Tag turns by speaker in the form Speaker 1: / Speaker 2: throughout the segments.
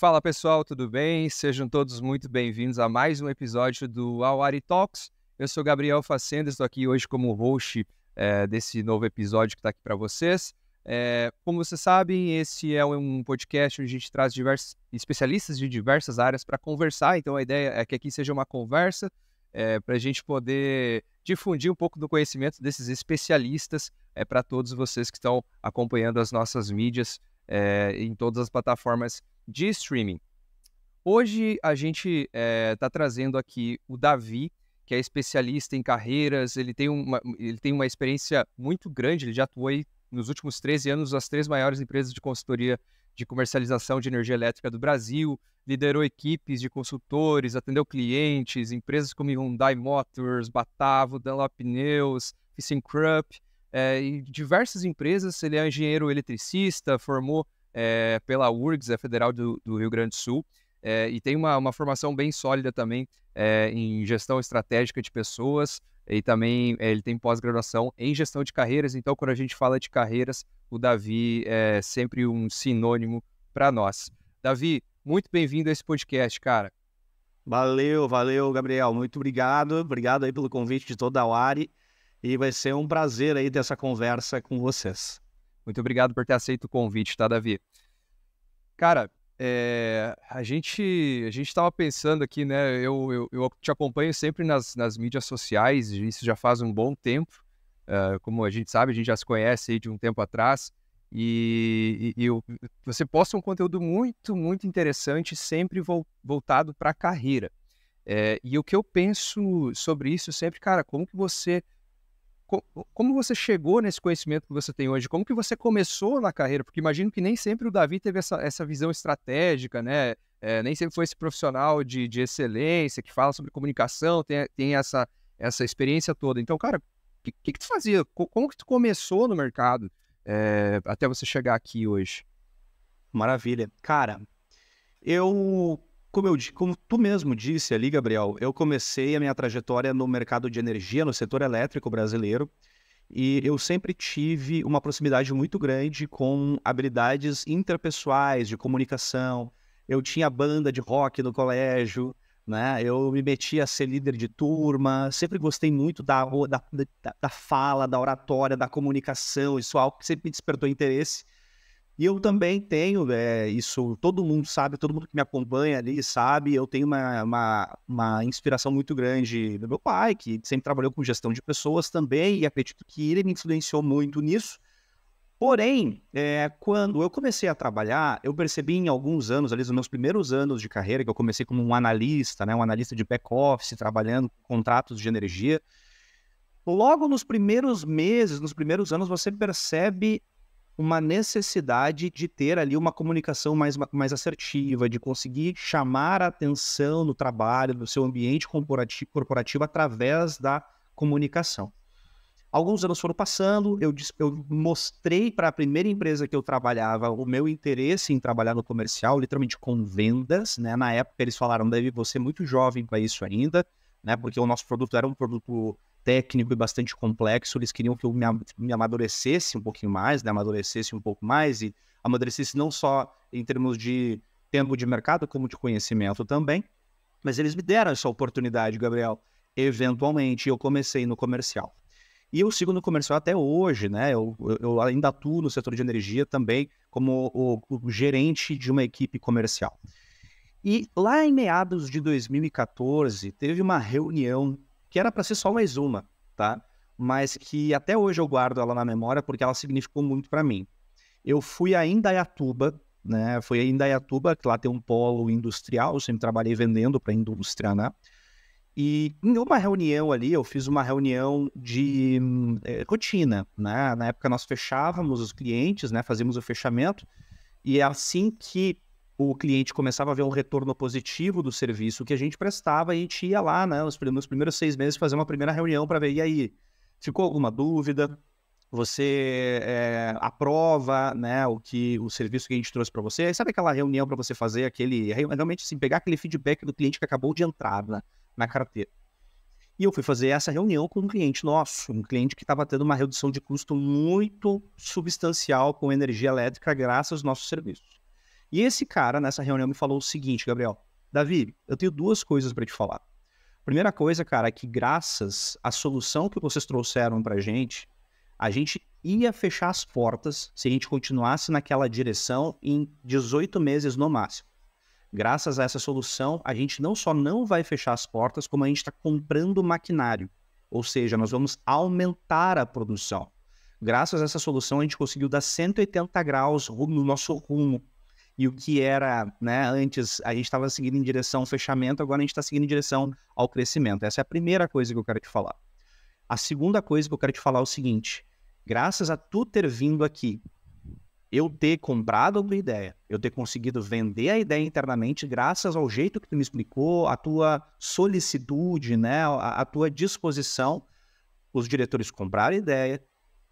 Speaker 1: Fala pessoal, tudo bem? Sejam todos muito bem-vindos a mais um episódio do Awari Talks. Eu sou Gabriel Facenda, estou aqui hoje como host desse novo episódio que está aqui para vocês. Como vocês sabem, esse é um podcast onde a gente traz diversos especialistas de diversas áreas para conversar, então a ideia é que aqui seja uma conversa para a gente poder difundir um pouco do conhecimento desses especialistas para todos vocês que estão acompanhando as nossas mídias em todas as plataformas de streaming. Hoje a gente está trazendo aqui o Davi, que é especialista em carreiras, ele tem uma experiência muito grande, ele já atuou aí nos últimos 13 anos nas 3 maiores empresas de consultoria de comercialização de energia elétrica do Brasil, liderou equipes de consultores, atendeu clientes, empresas como Hyundai Motors, Batavo, Dunlop Pneus, ThyssenKrupp, e diversas empresas. Ele é engenheiro eletricista, formou pela URGS, a Federal do Rio Grande do Sul, e tem uma formação bem sólida também em gestão estratégica de pessoas, e também ele tem pós-graduação em gestão de carreiras. Então, quando a gente fala de carreiras, o Davi é sempre um sinônimo para nós. Davi, muito bem-vindo a esse podcast, cara.
Speaker 2: Valeu, Gabriel. Muito obrigado. Obrigado aí pelo convite de toda a Awari. E vai ser um prazer aí ter essa conversa com vocês.
Speaker 1: Muito obrigado por ter aceito o convite, tá, Davi? Cara, a gente estava pensando aqui, né? Eu te acompanho sempre nas mídias sociais, isso já faz um bom tempo. Como a gente sabe, a gente já se conhece aí de um tempo atrás. E você posta um conteúdo muito, muito interessante, sempre voltado para a carreira. E o que eu penso sobre isso sempre, cara, como você chegou nesse conhecimento que você tem hoje? Como que você começou na carreira? Porque imagino que nem sempre o Davi teve essa visão estratégica, né? Nem sempre foi esse profissional de excelência que fala sobre comunicação, tem essa experiência toda. Então, cara, o que tu fazia? Como que tu começou no mercado até você chegar aqui hoje?
Speaker 2: Maravilha. Cara, como tu mesmo disse ali, Gabriel, eu comecei a minha trajetória no mercado de energia, no setor elétrico brasileiro, e eu sempre tive uma proximidade muito grande com habilidades interpessoais, de comunicação. Eu tinha banda de rock no colégio, né? Eu me metia a ser líder de turma, sempre gostei muito da fala, da oratória, da comunicação. Isso é algo que sempre me despertou interesse. E eu também tenho, isso todo mundo sabe, todo mundo que me acompanha ali sabe, eu tenho uma inspiração muito grande do meu pai, que sempre trabalhou com gestão de pessoas também, e acredito que ele me influenciou muito nisso. Porém, quando eu comecei a trabalhar, eu percebi em alguns anos, ali nos meus primeiros anos de carreira, que eu comecei como um analista, né, um analista de back-office, trabalhando com contratos de energia. Logo nos primeiros meses, nos primeiros anos, você percebe uma necessidade de ter ali uma comunicação mais assertiva, de conseguir chamar a atenção no trabalho, no seu ambiente corporativo através da comunicação. Alguns anos foram passando, eu mostrei para a primeira empresa que eu trabalhava o meu interesse em trabalhar no comercial, literalmente com vendas, né? Na época eles falaram, Davi, você é muito jovem para isso ainda, né? Porque o nosso produto era um produto técnico e bastante complexo, eles queriam que eu me amadurecesse um pouquinho mais, né? Amadurecesse um pouco mais e amadurecesse não só em termos de tempo de mercado, como de conhecimento também, mas eles me deram essa oportunidade, Gabriel. Eventualmente, eu comecei no comercial. E eu sigo no comercial até hoje, né? Eu ainda atuo no setor de energia também como o gerente de uma equipe comercial. E lá em meados de 2014, teve uma reunião que era para ser só mais uma, tá? Mas que até hoje eu guardo ela na memória porque ela significou muito para mim. Eu fui a Indaiatuba, né? Foi a Indaiatuba, que lá tem um polo industrial, eu sempre trabalhei vendendo para a indústria, né? E em uma reunião ali, eu fiz uma reunião de rotina, né? Na época nós fechávamos os clientes, né? Fazíamos o fechamento, e é assim que o cliente começava a ver um retorno positivo do serviço que a gente prestava, e a gente ia lá, né, nos primeiros 6 meses, fazer uma primeira reunião para ver, e aí, ficou alguma dúvida? Você aprova, né, o serviço que a gente trouxe para você? Aí, sabe aquela reunião para você fazer realmente assim, pegar aquele feedback do cliente que acabou de entrar na carteira? E eu fui fazer essa reunião com um cliente nosso, um cliente que estava tendo uma redução de custo muito substancial com energia elétrica graças aos nossos serviços. E esse cara, nessa reunião, me falou o seguinte, Gabriel: Davi, eu tenho duas coisas para te falar. Primeira coisa, cara, é que graças à solução que vocês trouxeram pra gente, a gente ia fechar as portas se a gente continuasse naquela direção em 18 meses no máximo. Graças a essa solução, a gente não só não vai fechar as portas, como a gente está comprando maquinário. Ou seja, nós vamos aumentar a produção. Graças a essa solução, a gente conseguiu dar 180 graus no nosso rumo. E o que era, né, antes, a gente estava seguindo em direção ao fechamento, agora a gente está seguindo em direção ao crescimento. Essa é a primeira coisa que eu quero te falar. A segunda coisa que eu quero te falar é o seguinte: graças a tu ter vindo aqui, eu ter comprado a tua ideia, eu ter conseguido vender a ideia internamente, graças ao jeito que tu me explicou, a tua solicitude, né, a tua disposição, os diretores compraram a ideia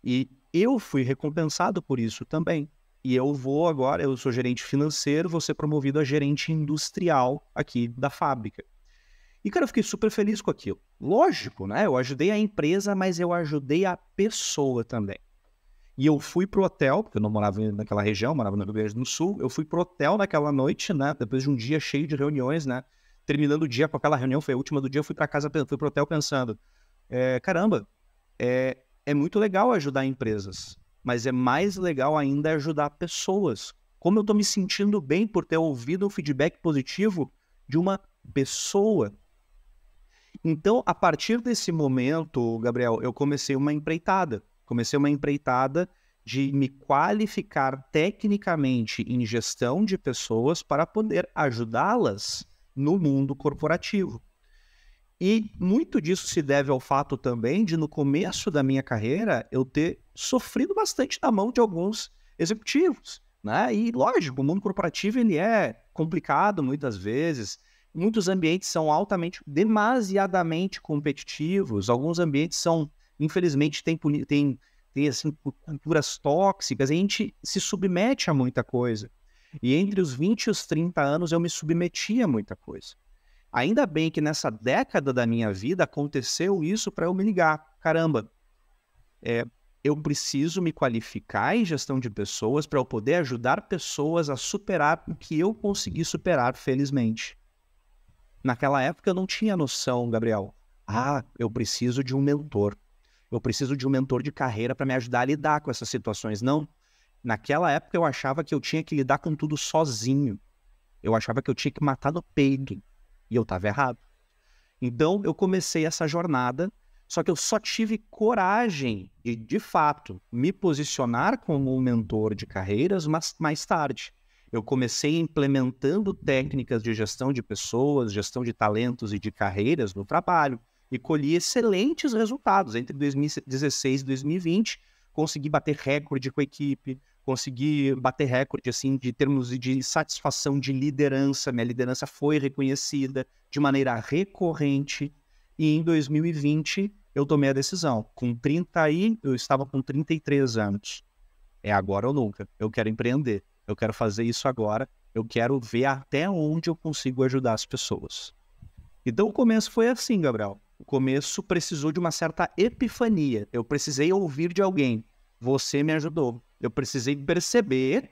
Speaker 2: e eu fui recompensado por isso também. E eu vou agora, eu sou gerente financeiro, vou ser promovido a gerente industrial aqui da fábrica. E, cara, eu fiquei super feliz com aquilo. Lógico, né? Eu ajudei a empresa, mas eu ajudei a pessoa também. E eu fui pro hotel, porque eu não morava naquela região, morava no Rio Grande do Sul. Eu fui pro hotel naquela noite, né? Depois de um dia cheio de reuniões, né? Terminando o dia com aquela reunião, foi a última do dia, eu fui pra casa, fui pro hotel pensando, caramba, é muito legal ajudar empresas, mas é mais legal ainda ajudar pessoas. Como eu tô me sentindo bem por ter ouvido um feedback positivo de uma pessoa. Então, a partir desse momento, Gabriel, eu comecei uma empreitada. De me qualificar tecnicamente em gestão de pessoas para poder ajudá-las no mundo corporativo. E muito disso se deve ao fato também de, no começo da minha carreira, eu ter sofrido bastante na mão de alguns executivos, né? E, lógico, o mundo corporativo ele é complicado muitas vezes. Muitos ambientes são demasiadamente competitivos. Alguns ambientes são, infelizmente, tem assim, culturas tóxicas. A gente se submete a muita coisa. E entre os 20 e os 30 anos eu me submeti a muita coisa. Ainda bem que nessa década da minha vida aconteceu isso para eu me ligar. Caramba, eu preciso me qualificar em gestão de pessoas para eu poder ajudar pessoas a superar o que eu consegui superar, felizmente. Naquela época eu não tinha noção, Gabriel. Eu preciso de um mentor. Eu preciso de um mentor de carreira para me ajudar a lidar com essas situações. Não. Naquela época eu achava que eu tinha que lidar com tudo sozinho. Eu achava que eu tinha que matar no peito. E eu estava errado. Então eu comecei essa jornada, só que eu só tive coragem de fato, me posicionar como um mentor de carreiras, mas mais tarde. Eu comecei implementando técnicas de gestão de pessoas, gestão de talentos e de carreiras no trabalho e colhi excelentes resultados. Entre 2016 e 2020, consegui bater recorde com a equipe, consegui bater recorde assim, de termos de satisfação de liderança. Minha liderança foi reconhecida de maneira recorrente e em 2020 eu tomei a decisão. Eu estava com 33 anos. É agora ou nunca. Eu quero empreender. Eu quero fazer isso agora, eu quero ver até onde eu consigo ajudar as pessoas. Então o começo foi assim, Gabriel. O começo precisou de uma certa epifania. Eu precisei ouvir de alguém. Você me ajudou. Eu precisei perceber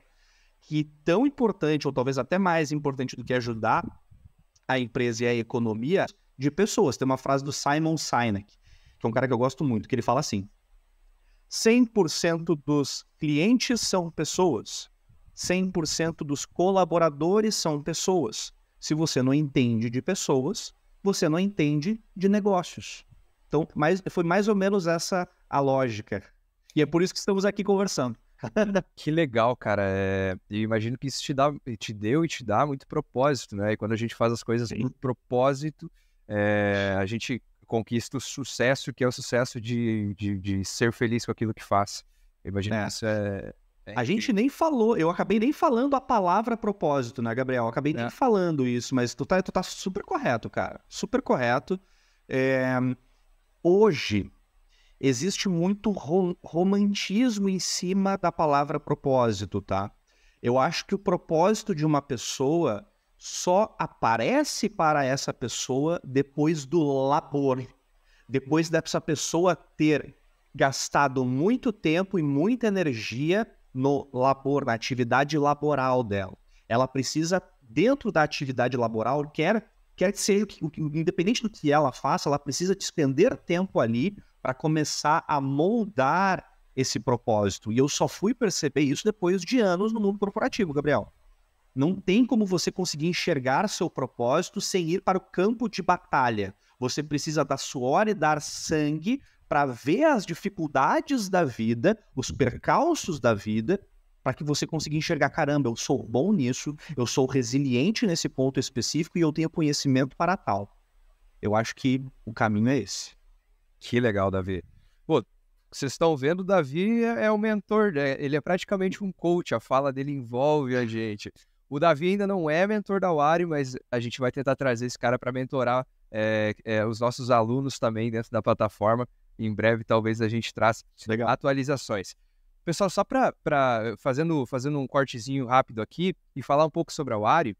Speaker 2: que tão importante, ou talvez até mais importante do que ajudar a empresa e a economia de pessoas. Tem uma frase do Simon Sinek, que é um cara que eu gosto muito, que ele fala assim: 100% dos clientes são pessoas. 100% dos colaboradores são pessoas. Se você não entende de pessoas, você não entende de negócios. Então, foi mais ou menos essa a lógica. E é por isso que estamos aqui conversando.
Speaker 1: Que legal, cara. Eu imagino que isso te deu e te dá muito propósito, né? E quando a gente faz as coisas por propósito, a gente conquista o sucesso, que é o sucesso de ser feliz com aquilo que faz. Eu imagino que isso
Speaker 2: A gente nem falou, eu acabei nem falando a palavra propósito, né, Gabriel? Eu acabei nem falando isso, mas tu tá super correto, cara. Super correto. Hoje, existe muito romantismo em cima da palavra propósito, tá? Eu acho que o propósito de uma pessoa só aparece para essa pessoa depois do labor. Depois dessa pessoa ter gastado muito tempo e muita energia no labor, na atividade laboral dela. Ela precisa, dentro da atividade laboral, quer que seja, independente do que ela faça, ela precisa despender tempo ali para começar a moldar esse propósito. E eu só fui perceber isso depois de anos no mundo corporativo, Gabriel. Não tem como você conseguir enxergar seu propósito sem ir para o campo de batalha. Você precisa dar suor e dar sangue para ver as dificuldades da vida, os percalços da vida, para que você consiga enxergar, caramba, eu sou bom nisso, eu sou resiliente nesse ponto específico e eu tenho conhecimento para tal. Eu acho que o caminho é esse.
Speaker 1: Que legal, Davi. Pô, vocês estão vendo, o Davi é o mentor, né? Ele é praticamente um coach, a fala dele envolve a gente. O Davi ainda não é mentor da Wari, mas a gente vai tentar trazer esse cara para mentorar os nossos alunos também dentro da plataforma. Em breve, talvez a gente traça atualizações. Pessoal, só para fazendo um cortezinho rápido aqui e falar um pouco sobre a Wari.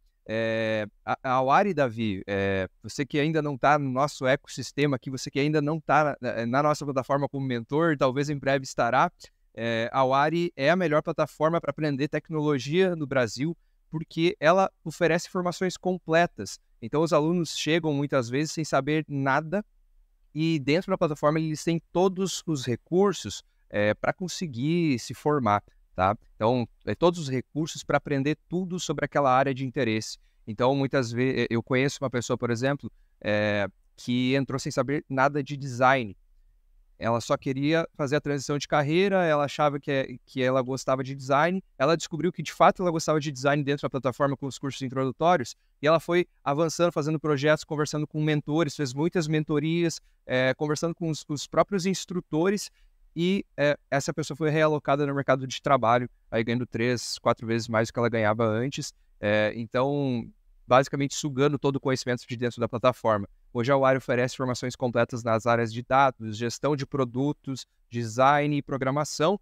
Speaker 1: A Wari, Davi, você que ainda não está no nosso ecossistema aqui, você que ainda não está na nossa plataforma como mentor, talvez em breve estará. A Wari é a melhor plataforma para aprender tecnologia no Brasil, porque ela oferece formações completas. Então, os alunos chegam muitas vezes sem saber nada e dentro da plataforma eles têm todos os recursos para conseguir se formar, tá? Então, todos os recursos para aprender tudo sobre aquela área de interesse. Então, muitas vezes, eu conheço uma pessoa, por exemplo, que entrou sem saber nada de design. Ela só queria fazer a transição de carreira, ela achava que ela gostava de design, ela descobriu que de fato ela gostava de design dentro da plataforma com os cursos introdutórios, e ela foi avançando, fazendo projetos, conversando com mentores, fez muitas mentorias, conversando com os próprios instrutores, e essa pessoa foi realocada no mercado de trabalho, aí ganhando 3, 4 vezes mais do que ela ganhava antes, então basicamente sugando todo o conhecimento de dentro da plataforma. Hoje a Wari oferece formações completas nas áreas de dados, gestão de produtos, design e programação,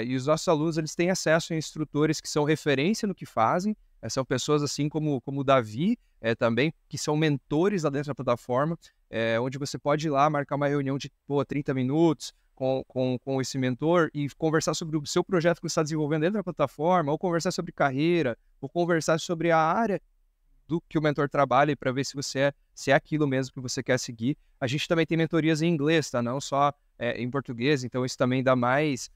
Speaker 1: e os nossos alunos eles têm acesso a instrutores que são referência no que fazem, são pessoas assim como o Davi também, que são mentores lá dentro da plataforma, onde você pode ir lá marcar uma reunião de 30 minutos com esse mentor e conversar sobre o seu projeto que você está desenvolvendo dentro da plataforma, ou conversar sobre carreira, ou conversar sobre a área do que o mentor trabalha para ver se é aquilo mesmo que você quer seguir. A gente também tem mentorias em inglês, tá? Não só em português, então isso também dá mais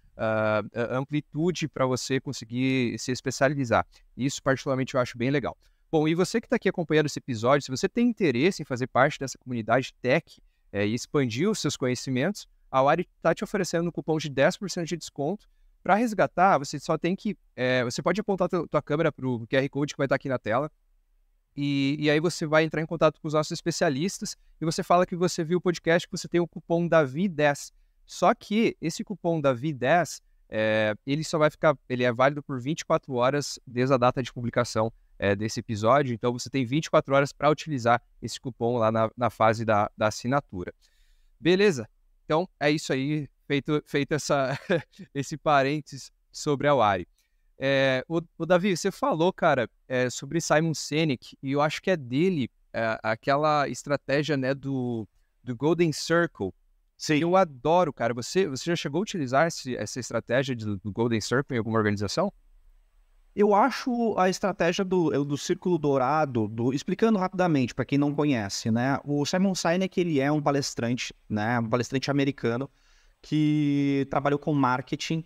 Speaker 1: amplitude para você conseguir se especializar. Isso particularmente eu acho bem legal. Bom, e você que está aqui acompanhando esse episódio, se você tem interesse em fazer parte dessa comunidade tech e expandir os seus conhecimentos, a Wari está te oferecendo um cupom de 10% de desconto. Para resgatar, você só tem que... você pode apontar a tua câmera para o QR Code que vai estar aqui na tela. E aí você vai entrar em contato com os nossos especialistas e você fala que você viu o podcast, que você tem o cupom DAVI10. Só que esse cupom DAVI10, ele é válido por 24 horas desde a data de publicação desse episódio. Então você tem 24 horas para utilizar esse cupom lá na fase da assinatura. Beleza? Então é isso aí, feito esse parênteses sobre a Wari. O Davi, você falou, cara, sobre Simon Sinek, e eu acho que é dele aquela estratégia, né, do Golden Circle.
Speaker 2: Sim.
Speaker 1: Eu adoro, cara. Você já chegou a utilizar essa estratégia do Golden Circle em alguma organização?
Speaker 2: Eu acho a estratégia do Círculo Dourado, explicando rapidamente para quem não conhece, né? O Simon Sinek, ele é um palestrante, né? Um palestrante americano que trabalhou com marketing.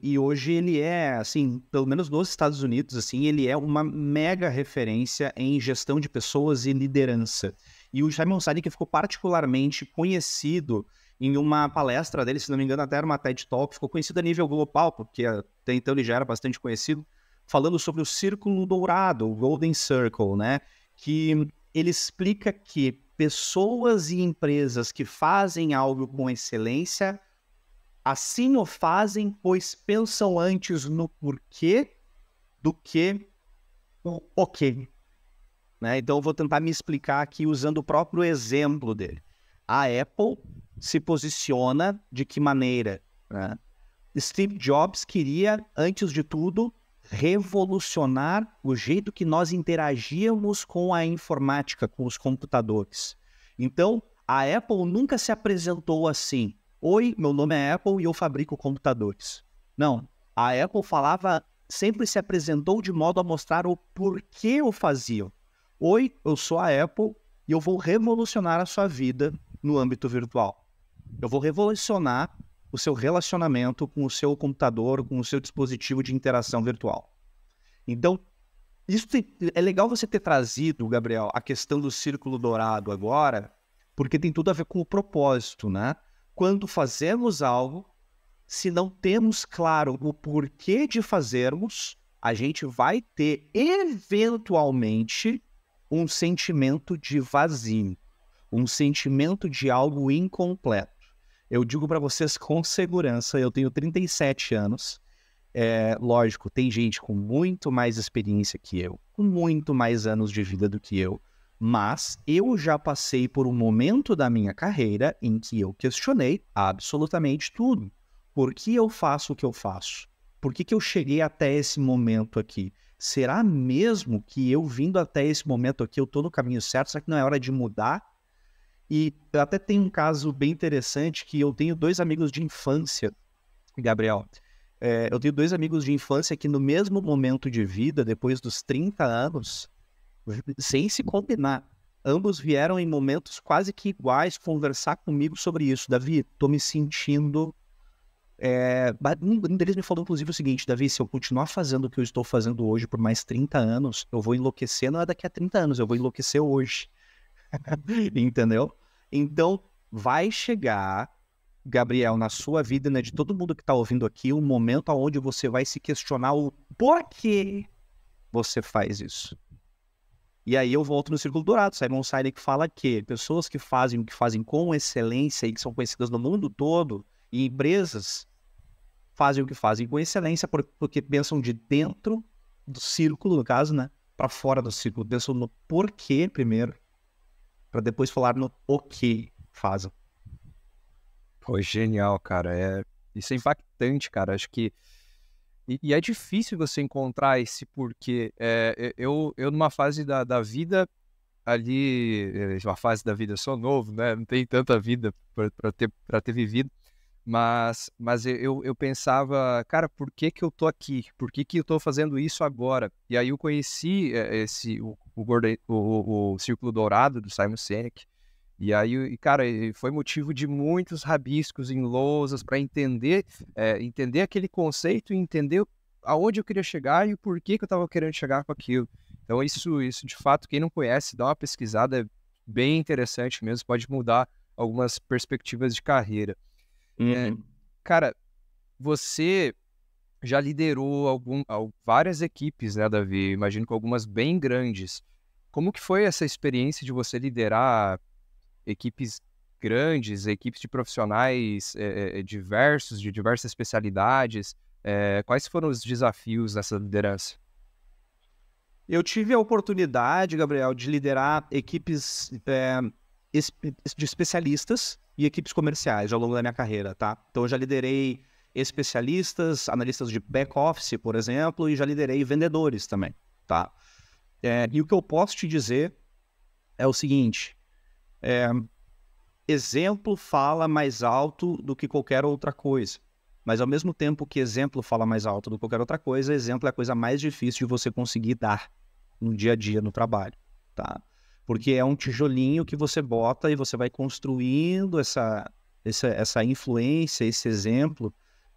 Speaker 2: E hoje ele é, assim, pelo menos nos Estados Unidos, assim, ele é uma mega referência em gestão de pessoas e liderança. E o Simon Sinek ficou particularmente conhecido em uma palestra dele, se não me engano, até era uma TED Talk, ficou conhecido a nível global, porque até então ele já era bastante conhecido, falando sobre o Círculo Dourado, o Golden Circle, né? Que ele explica que pessoas e empresas que fazem algo com excelência assim o fazem, pois pensam antes no porquê do que no quê. Né? Então, eu vou tentar me explicar aqui usando o próprio exemplo dele. A Apple se posiciona de que maneira? Né? Steve Jobs queria, antes de tudo, revolucionar o jeito que nós interagíamos com a informática, com os computadores. Então, a Apple nunca se apresentou assim: oi, meu nome é Apple e eu fabrico computadores. Não, a Apple falava sempre se apresentou de modo a mostrar o porquê o faziam. Oi, eu sou a Apple e eu vou revolucionar a sua vida no âmbito virtual. Eu vou revolucionar o seu relacionamento com o seu computador, com o seu dispositivo de interação virtual. Então, é legal você ter trazido, Gabriel, a questão do círculo dourado agora, porque tem tudo a ver com o propósito, né? Quando fazemos algo, se não temos claro o porquê de fazermos, a gente vai ter, eventualmente, um sentimento de vazio, um sentimento de algo incompleto. Eu digo para vocês com segurança, eu tenho 37 anos, lógico, tem gente com muito mais experiência que eu, com muito mais anos de vida do que eu, mas eu já passei por um momento da minha carreira em que eu questionei absolutamente tudo. Por que eu faço o que eu faço? Por que eu cheguei até esse momento aqui? Será mesmo que eu vindo até esse momento aqui, eu estou no caminho certo? Será que não é hora de mudar? E eu até tenho um caso bem interessante que eu tenho 2 amigos de infância, Gabriel. Eu tenho 2 amigos de infância que no mesmo momento de vida, depois dos 30 anos, sem se combinar, ambos vieram em momentos quase que iguais conversar comigo sobre isso. Davi, tô me sentindo... Um deles me falou inclusive o seguinte: Davi, se eu continuar fazendo o que eu estou fazendo hoje por mais 30 anos, eu vou enlouquecer, não é daqui a 30 anos, eu vou enlouquecer hoje. Entendeu? Então, vai chegar, Gabriel, na sua vida, né, de todo mundo que está ouvindo aqui, um momento onde você vai se questionar o porquê você faz isso. E aí eu volto no Círculo Dourado, Simon Sinek fala que pessoas que fazem o que fazem com excelência e que são conhecidas no mundo todo, e empresas fazem o que fazem com excelência porque pensam de dentro do círculo, no caso, né, para fora do círculo, pensam no porquê primeiro, para depois falar no o que fazem.
Speaker 1: Pô, genial, cara. Isso é impactante, cara. Acho que... E é difícil você encontrar esse porquê. Eu numa fase da vida ali... Uma fase da vida, eu sou novo, né? Não tenho tanta vida para ter vivido. Mas eu pensava, cara, por que eu tô aqui? Por que eu tô fazendo isso agora? E aí eu conheci o Círculo Dourado do Simon Sinek. E aí, cara, foi motivo de muitos rabiscos em lousas para entender aquele conceito e entender aonde eu queria chegar e o porquê que eu estava querendo chegar com aquilo. Então isso de fato, quem não conhece, dá uma pesquisada, é bem interessante mesmo, pode mudar algumas perspectivas de carreira. Cara, você já liderou várias equipes, né, Davi? Imagino que algumas bem grandes. Como que foi essa experiência de você liderar equipes grandes, equipes de profissionais diversos, de diversas especialidades? Quais foram os desafios dessa liderança?
Speaker 2: Eu tive a oportunidade, Gabriel, de liderar equipes de especialistas e equipes comerciais ao longo da minha carreira, tá? Então eu já liderei especialistas, analistas de back-office, por exemplo, e já liderei vendedores também, tá? E o que eu posso te dizer é o seguinte: exemplo fala mais alto do que qualquer outra coisa. Mas ao mesmo tempo que exemplo fala mais alto do que qualquer outra coisa, exemplo é a coisa mais difícil de você conseguir dar no dia a dia, no trabalho, tá? Porque é um tijolinho que você bota e você vai construindo essa influência, esse exemplo,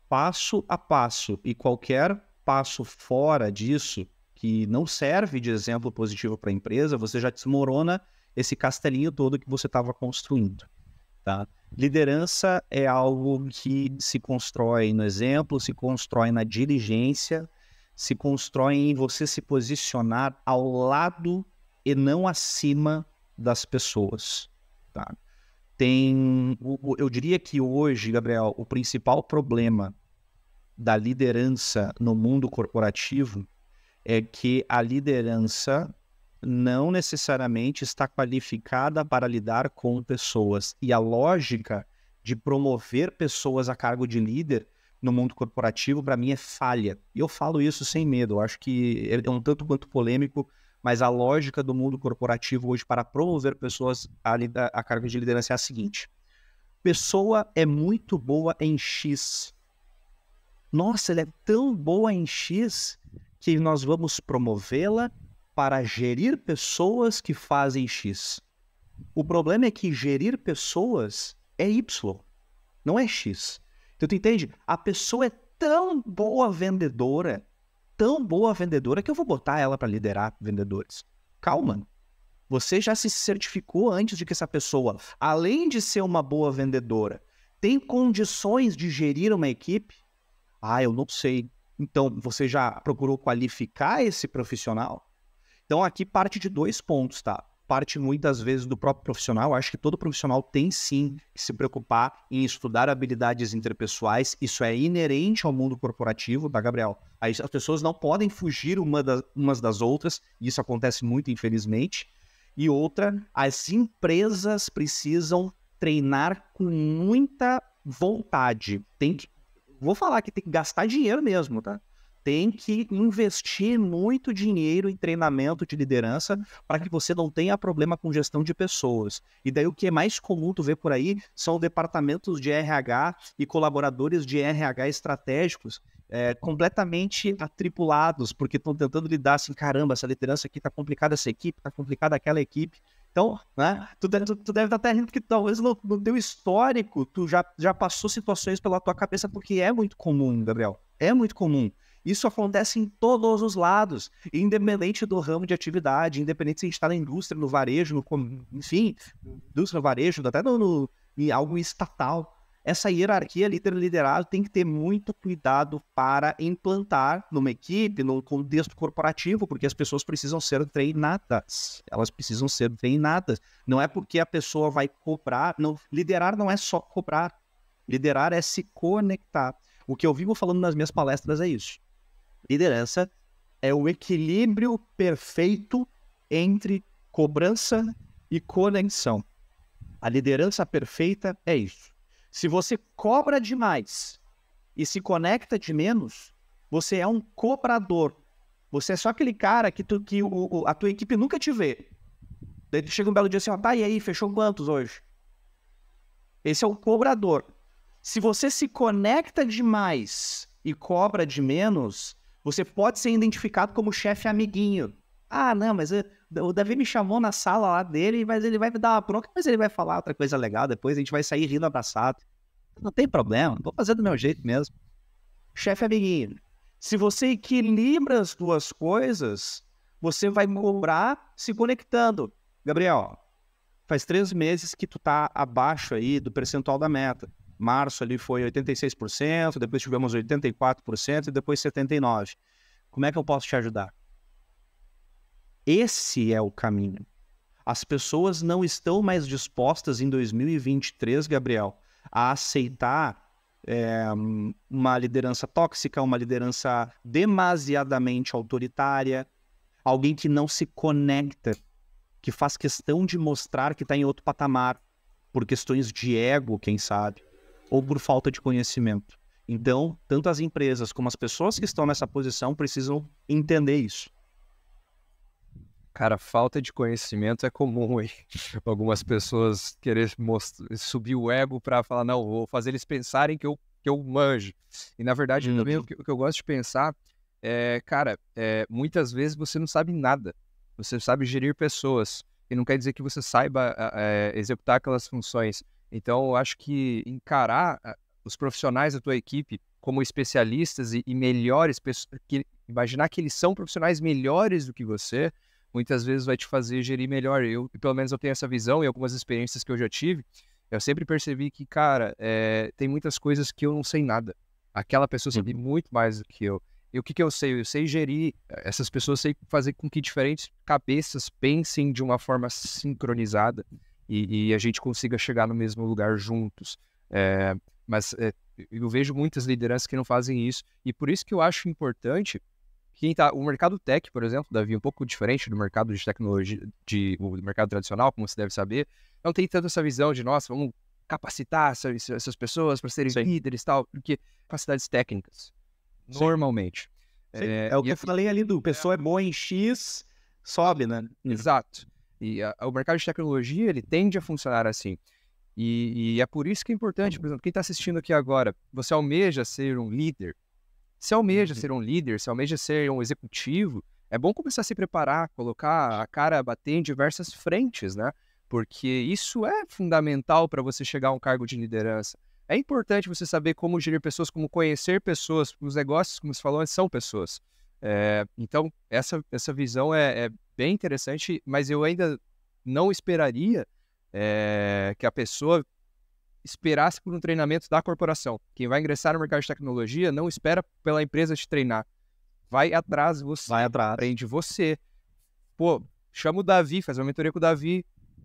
Speaker 2: passo a passo. E qualquer passo fora disso, que não serve de exemplo positivo para a empresa, você já desmorona esse castelinho todo que você estava construindo, tá? Liderança é algo que se constrói no exemplo, se constrói na diligência, se constrói em você se posicionar ao lado e não acima das pessoas, tá? Eu diria que hoje, Gabriel, o principal problema da liderança no mundo corporativo é que a liderança não necessariamente está qualificada para lidar com pessoas. E a lógica de promover pessoas a cargo de líder no mundo corporativo, para mim, é falha. E eu falo isso sem medo. Eu acho que é um tanto quanto polêmico, mas a lógica do mundo corporativo hoje para promover pessoas a cargo de liderança é a seguinte: pessoa é muito boa em X, Nossa, ela é tão boa em X que nós vamos promovê-la para gerir pessoas que fazem X. O problema é que gerir pessoas é Y, não é X. Então, tu entende? A pessoa é tão boa vendedora que eu vou botar ela para liderar vendedores. Calma. Você já se certificou antes de que essa pessoa, além de ser uma boa vendedora, tem condições de gerir uma equipe? Ah, eu não sei. Então, você já procurou qualificar esse profissional? Então, aqui parte de 2 pontos, tá? Parte muitas vezes do próprio profissional. Eu acho que todo profissional tem sim que se preocupar em estudar habilidades interpessoais. Isso é inerente ao mundo corporativo, tá, Gabriel? Aí as pessoas não podem fugir umas das outras. E isso acontece muito, infelizmente. E outra, as empresas precisam treinar com muita vontade. Vou falar que tem que gastar dinheiro mesmo, tá? Tem que investir muito dinheiro em treinamento de liderança para que você não tenha problema com gestão de pessoas. E daí o que é mais comum tu ver por aí são departamentos de RH e colaboradores de RH estratégicos completamente atripulados, porque estão tentando lidar assim, caramba, essa liderança aqui tá complicada, essa equipe tá complicada, aquela equipe. Então, né, tu deve estar até rindo que talvez no teu histórico tu já passou situações pela tua cabeça, porque é muito comum, Gabriel, é muito comum. Isso acontece em todos os lados, independente do ramo de atividade, independente se a gente está na indústria, no varejo, enfim, indústria, no varejo, até em algo estatal. Essa hierarquia líder-liderado tem que ter muito cuidado para implantar numa equipe, num contexto corporativo, porque as pessoas precisam ser treinadas. Elas precisam ser treinadas. Não é porque a pessoa vai cobrar. Não, liderar não é só cobrar. Liderar é se conectar. O que eu vivo falando nas minhas palestras é isso. Liderança é o equilíbrio perfeito entre cobrança e conexão. A liderança perfeita é isso. Se você cobra demais e se conecta de menos, você é um cobrador. Você é só aquele cara que a tua equipe nunca te vê. Daí chega um belo dia assim, ó, tá, e aí, fechou quantos hoje? Esse é o cobrador. Se você se conecta demais e cobra de menos, você pode ser identificado como chefe amiguinho. Ah, não, mas o Davi me chamou na sala lá dele, mas ele vai me dar uma bronca, mas ele vai falar outra coisa legal, depois a gente vai sair rindo abraçado. Não tem problema, vou fazer do meu jeito mesmo. Chefe amiguinho. Se você equilibra as duas coisas, você vai cobrar se conectando. Gabriel, faz 3 meses que tu tá abaixo aí do percentual da meta. Março ali foi 86%, depois tivemos 84% e depois 79%. Como é que eu posso te ajudar? Esse é o caminho. As pessoas não estão mais dispostas em 2023, Gabriel, a aceitar uma liderança tóxica, uma liderança demasiadamente autoritária, alguém que não se conecta, que faz questão de mostrar que está em outro patamar, por questões de ego, quem sabe, ou por falta de conhecimento. Então, tanto as empresas como as pessoas que estão nessa posição precisam entender isso.
Speaker 1: Cara, falta de conhecimento é comum, hein? Algumas pessoas querer subir o ego para falar, não, vou fazer eles pensarem que eu manjo. E, na verdade, também o que eu gosto de pensar cara, muitas vezes você não sabe nada. Você sabe gerir pessoas. E não quer dizer que você saiba executar aquelas funções. Então, eu acho que encarar os profissionais da tua equipe como especialistas e melhores, imaginar que eles são profissionais melhores do que você, muitas vezes vai te fazer gerir melhor. Pelo menos eu tenho essa visão e algumas experiências que eu já tive, eu sempre percebi que, cara, tem muitas coisas que eu não sei nada. Aquela pessoa sabe muito mais do que eu. E o que eu sei? Eu sei gerir essas pessoas, sei fazer com que diferentes cabeças pensem de uma forma sincronizada e a gente consiga chegar no mesmo lugar juntos. Mas eu vejo muitas lideranças que não fazem isso, e por isso que eu acho importante o mercado tech, por exemplo, Davi, um pouco diferente do mercado de tecnologia, do mercado tradicional, como você deve saber, não tem tanto essa visão de, nossa, vamos capacitar essas pessoas para serem líderes e tal, porque capacidades técnicas, normalmente.
Speaker 2: É o que eu falei ali do pessoa é boa em X, sobe, né?
Speaker 1: Exato. E o mercado de tecnologia, ele tende a funcionar assim. E é por isso que é importante, por exemplo, quem está assistindo aqui agora, você almeja ser um líder, Se almeja ser um líder, se almeja ser um executivo, é bom começar a se preparar, colocar a cara a bater em diversas frentes, né? Porque isso é fundamental para você chegar a um cargo de liderança. É importante você saber como gerir pessoas, como conhecer pessoas. Os negócios, como você falou, são pessoas. Então, essa visão é bem interessante, mas eu ainda não esperaria que a pessoa esperasse por um treinamento da corporação. Quem vai ingressar no mercado de tecnologia não espera pela empresa te treinar. Vai atrás de você.
Speaker 2: Vai atrás.
Speaker 1: Aprende você. Pô, chama o Davi, faz uma mentoria com o Davi.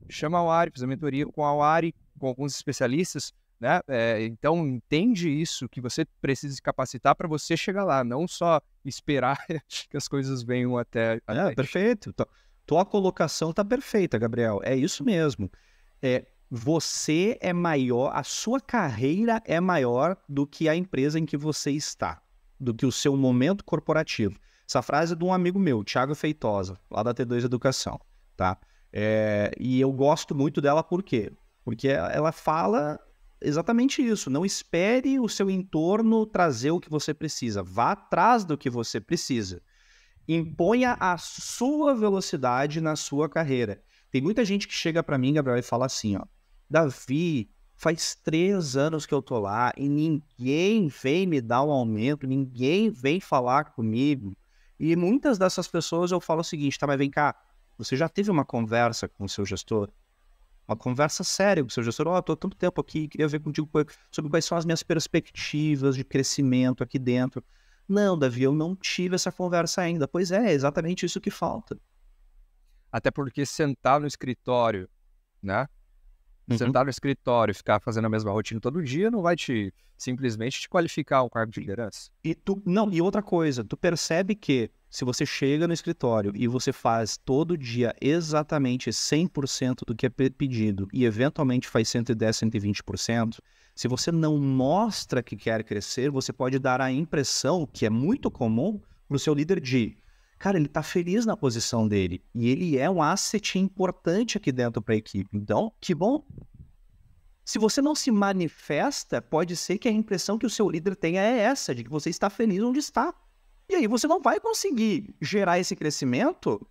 Speaker 1: Chama a Awari, faz uma mentoria com a Awari, com alguns especialistas, né? Então, entende isso, que você precisa se capacitar para você chegar lá, não só esperar que as coisas venham até
Speaker 2: perfeito. Tua colocação está perfeita, Gabriel. É isso mesmo. Você é maior, a sua carreira é maior do que a empresa em que você está, do que o seu momento corporativo. Essa frase é de um amigo meu, Thiago Feitosa, lá da T2 Educação, tá? E eu gosto muito dela, por quê? Porque ela fala exatamente isso. Não espere o seu entorno trazer o que você precisa. Vá atrás do que você precisa. Imponha a sua velocidade na sua carreira. Tem muita gente que chega para mim, Gabriel, e fala assim, ó, Davi, faz 3 anos que eu tô lá e ninguém vem me dar um aumento, ninguém vem falar comigo. E muitas dessas pessoas eu falo o seguinte, tá, mas vem cá, você já teve uma conversa com o seu gestor? Uma conversa séria com o seu gestor? Tô há tanto tempo aqui, queria ver contigo sobre quais são as minhas perspectivas de crescimento aqui dentro. Não, Davi, eu não tive essa conversa ainda. Pois é exatamente isso que falta.
Speaker 1: Até porque sentar no escritório, né? Sentar no escritório e ficar fazendo a mesma rotina todo dia não vai simplesmente te qualificar a um cargo de liderança.
Speaker 2: E outra coisa, tu percebe que se você chega no escritório e você faz todo dia exatamente 100% do que é pedido e eventualmente faz 110, 120%, se você não mostra que quer crescer, você pode dar a impressão, que é muito comum, para o seu líder de, cara, ele está feliz na posição dele e ele é um asset importante aqui dentro para a equipe. Então, que bom. Se você não se manifesta, pode ser que a impressão que o seu líder tenha é essa, de que você está feliz onde está. E aí você não vai conseguir gerar esse crescimento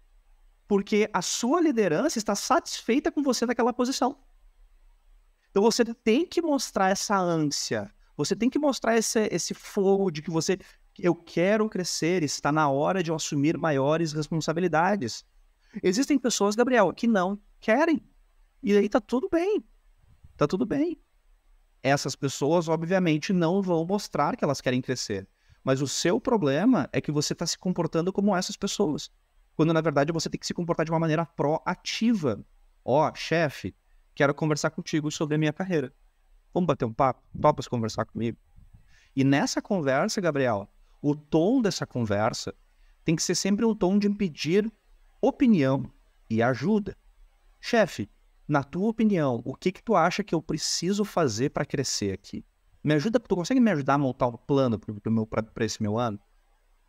Speaker 2: porque a sua liderança está satisfeita com você naquela posição. Então você tem que mostrar essa ânsia, você tem que mostrar esse fogo de que eu quero crescer, está na hora de eu assumir maiores responsabilidades. Existem pessoas, Gabriel, que não querem. E aí tá tudo bem. Tá tudo bem. Essas pessoas, obviamente, não vão mostrar que elas querem crescer. Mas o seu problema é que você está se comportando como essas pessoas. Quando, na verdade, você tem que se comportar de uma maneira proativa. Chefe, quero conversar contigo sobre a minha carreira. Vamos bater um papo? Topas conversar comigo? E nessa conversa, Gabriel, o tom dessa conversa tem que ser sempre um tom de pedir opinião e ajuda. Chefe, na tua opinião, o que tu acha que eu preciso fazer para crescer aqui? Tu consegue me ajudar a montar um plano para esse meu ano?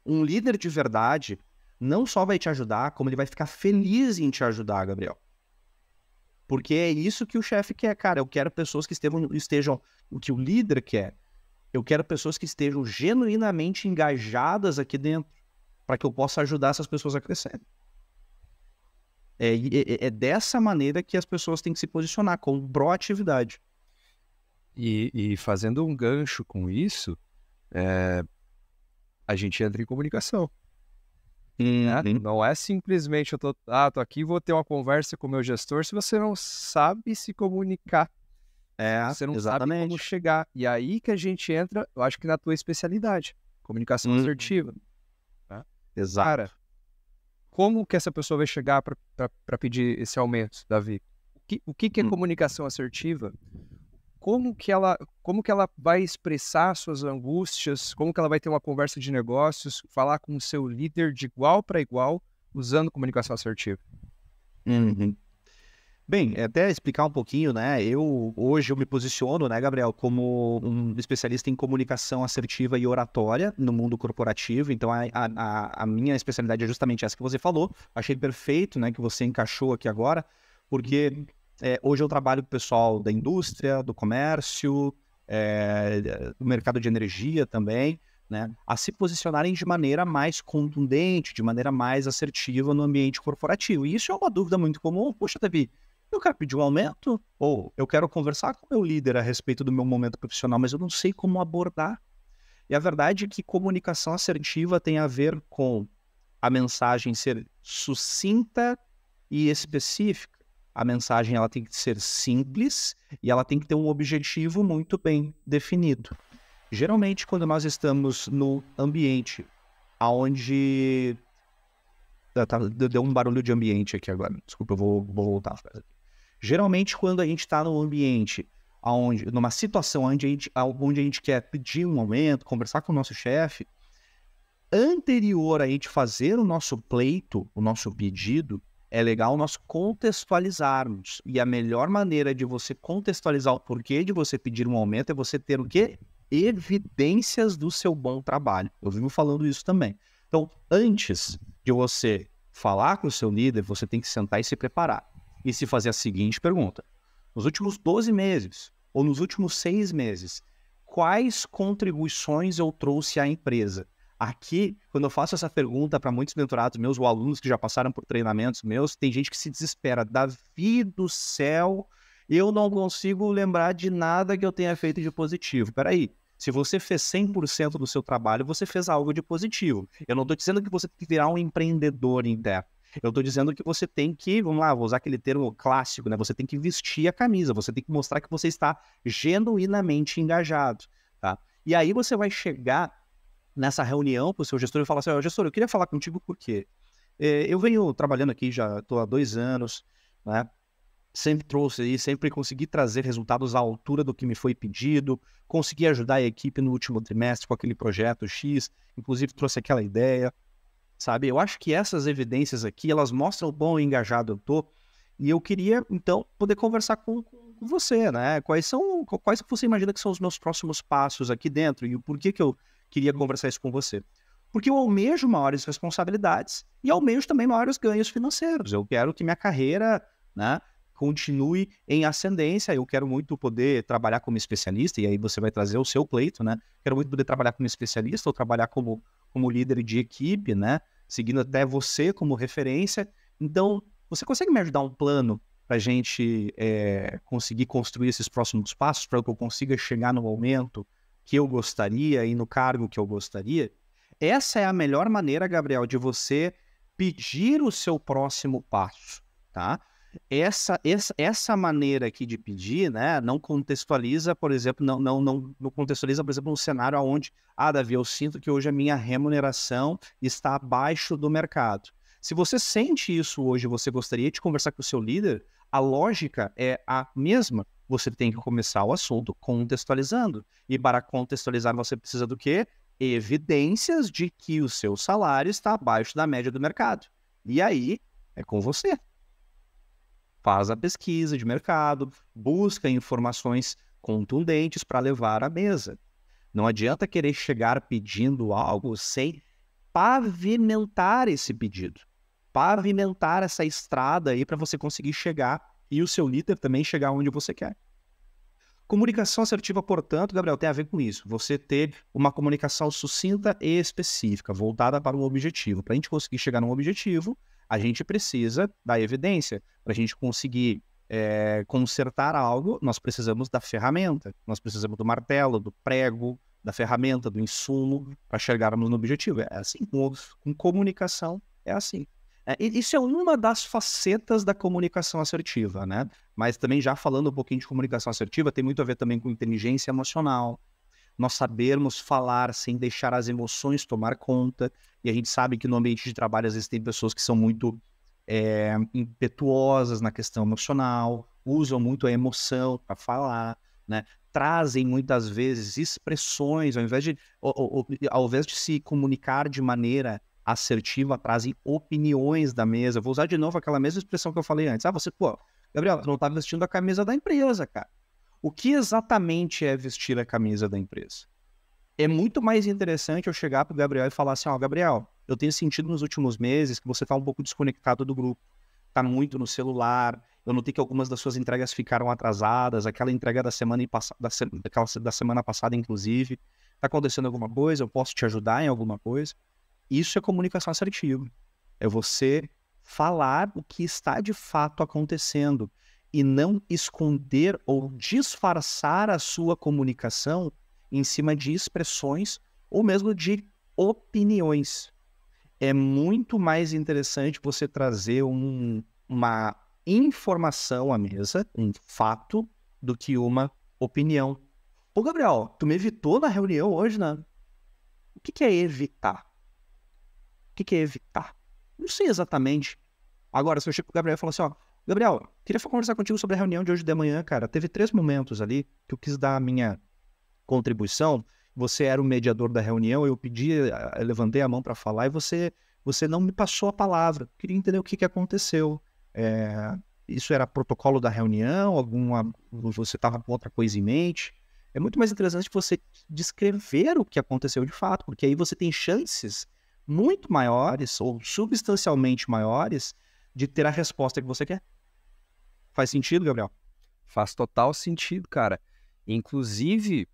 Speaker 2: Um líder de verdade não só vai te ajudar, como ele vai ficar feliz em te ajudar, Gabriel. Porque é isso que o chefe quer, cara. Eu quero pessoas que estejam o que o líder quer. Eu quero pessoas que estejam genuinamente engajadas aqui dentro, para que eu possa ajudar essas pessoas a crescerem. É dessa maneira que as pessoas têm que se posicionar, com proatividade.
Speaker 1: E fazendo um gancho com isso, a gente entra em comunicação. Não é simplesmente eu tô aqui e vou ter uma conversa com o meu gestor se você não sabe se comunicar. Você não sabe como chegar. E aí que a gente entra, eu acho que na tua especialidade, comunicação assertiva. Né?
Speaker 2: Exato.
Speaker 1: Cara, como que essa pessoa vai chegar para pedir esse aumento, Davi? O que é comunicação assertiva? Como que ela vai expressar suas angústias? Como que ela vai ter uma conversa de negócios, falar com o seu líder de igual para igual, usando comunicação assertiva?
Speaker 2: Bem, até explicar um pouquinho, né? Hoje eu me posiciono, né, Gabriel, como um especialista em comunicação assertiva e oratória no mundo corporativo. Então, a minha especialidade é justamente essa que você falou. Achei perfeito, né, que você encaixou aqui agora, porque hoje eu trabalho com o pessoal da indústria, do comércio, do mercado de energia também, né, a se posicionarem de maneira mais contundente, de maneira mais assertiva no ambiente corporativo. E isso é uma dúvida muito comum. Poxa, Davi, eu quero pedir um aumento, ou eu quero conversar com o meu líder a respeito do meu momento profissional, mas eu não sei como abordar. E a verdade é que comunicação assertiva tem a ver com a mensagem ser sucinta e específica. A mensagem ela tem que ser simples e ela tem que ter um objetivo muito bem definido. Geralmente, quando nós estamos no ambiente onde... Deu um barulho de ambiente aqui agora. Desculpa, eu vou voltar. Geralmente, quando a gente está num ambiente, numa situação onde a gente quer pedir um aumento, conversar com o nosso chefe, anterior a gente fazer o nosso pleito, o nosso pedido, é legal nós contextualizarmos. E a melhor maneira de você contextualizar o porquê de você pedir um aumento é você ter o quê? Evidências do seu bom trabalho. Eu vivo falando isso também. Então, antes de você falar com o seu líder, você tem que sentar e se preparar. E se fazer a seguinte pergunta. Nos últimos 12 meses, ou nos últimos 6 meses, quais contribuições eu trouxe à empresa? Aqui, quando eu faço essa pergunta para muitos mentorados meus, ou alunos que já passaram por treinamentos meus, tem gente que se desespera. Davi do céu, eu não consigo lembrar de nada que eu tenha feito de positivo. Peraí, se você fez 100% do seu trabalho, você fez algo de positivo. Eu não estou dizendo que você tem que virar um empreendedor interno. Eu estou dizendo que você tem que, vamos lá, vou usar aquele termo clássico, né? Você tem que vestir a camisa, você tem que mostrar que você está genuinamente engajado, tá? E aí você vai chegar nessa reunião com o seu gestor e falar assim, gestor, eu queria falar contigo porque eu venho trabalhando aqui, já estou há 2 anos, né? Sempre consegui trazer resultados à altura do que me foi pedido, consegui ajudar a equipe no último trimestre com aquele projeto X, inclusive trouxe aquela ideia, sabe? Eu acho que essas evidências aqui, elas mostram o quão engajado eu tô, e eu queria, então, poder conversar com você, né? Quais que você imagina que são os meus próximos passos aqui dentro, e o porquê que eu queria conversar isso com você? Porque eu almejo maiores responsabilidades e almejo também maiores ganhos financeiros. Eu quero que minha carreira, né, continue em ascendência. Eu quero muito poder trabalhar como especialista, e aí você vai trazer o seu pleito, né? Quero muito poder trabalhar como especialista ou trabalhar como líder de equipe, né? Seguindo até você como referência. Então, você consegue me ajudar um plano para a gente conseguir construir esses próximos passos, para que eu consiga chegar no momento que eu gostaria e no cargo que eu gostaria? Essa é a melhor maneira, Gabriel, de você pedir o seu próximo passo, tá? Essa maneira aqui de pedir, né, não contextualiza, por exemplo, não contextualiza, por exemplo, um cenário onde, Davi, eu sinto que hoje a minha remuneração está abaixo do mercado. Se você sente isso hoje, você gostaria de conversar com o seu líder, a lógica é a mesma. Você tem que começar o assunto contextualizando. E para contextualizar, você precisa do quê? Evidências de que o seu salário está abaixo da média do mercado. E aí, é com você. Faz a pesquisa de mercado, busca informações contundentes para levar à mesa. Não adianta querer chegar pedindo algo sem pavimentar esse pedido. Pavimentar essa estrada aí para você conseguir chegar e o seu líder também chegar onde você quer. Comunicação assertiva, portanto, Gabriel, tem a ver com isso. Você ter uma comunicação sucinta e específica, voltada para um objetivo. Para a gente conseguir chegar num objetivo, a gente precisa da evidência. Para a gente conseguir consertar algo, nós precisamos da ferramenta. Nós precisamos do martelo, do prego, da ferramenta, do insumo, para chegarmos no objetivo. É assim, com comunicação é assim. Isso é uma das facetas da comunicação assertiva, né? Mas também já falando um pouquinho de comunicação assertiva, tem muito a ver também com inteligência emocional. Nós sabermos falar sem deixar as emoções tomar conta. E a gente sabe que no ambiente de trabalho, às vezes, tem pessoas que são muito impetuosas na questão emocional, usam muito a emoção para falar, né? Trazem muitas vezes expressões, ao invés de se comunicar de maneira assertiva, trazem opiniões da mesa. Vou usar de novo aquela mesma expressão que eu falei antes. Gabriel, tu não tá vestindo a camisa da empresa, cara. O que exatamente é vestir a camisa da empresa? É muito mais interessante eu chegar pro Gabriel e falar assim, Gabriel, eu tenho sentido nos últimos meses que você tá um pouco desconectado do grupo, tá muito no celular, eu notei que algumas das suas entregas ficaram atrasadas, aquela entrega da semana passada, inclusive, Tá acontecendo alguma coisa? Eu posso te ajudar em alguma coisa? Isso é comunicação assertiva. É você falar o que está de fato acontecendo e não esconder ou disfarçar a sua comunicação em cima de expressões ou mesmo de opiniões. É muito mais interessante você trazer uma informação à mesa, um fato, do que uma opinião. Ô, Gabriel, tu me evitou na reunião hoje, né? O que é evitar? O que é evitar? Não sei exatamente. Agora, se eu chego pro Gabriel e falo assim, ó, Gabriel, queria conversar contigo sobre a reunião de hoje de manhã, cara. Teve 3 momentos ali que eu quis dar a minha contribuição. Você era o mediador da reunião, eu levantei a mão para falar e você não me passou a palavra. Queria entender o que aconteceu. Isso era protocolo da reunião? Você estava com outra coisa em mente? É muito mais interessante você descrever o que aconteceu de fato, porque aí você tem chances muito maiores ou substancialmente maiores de ter a resposta que você quer. Faz sentido, Gabriel?
Speaker 1: Faz total sentido, cara. Inclusive,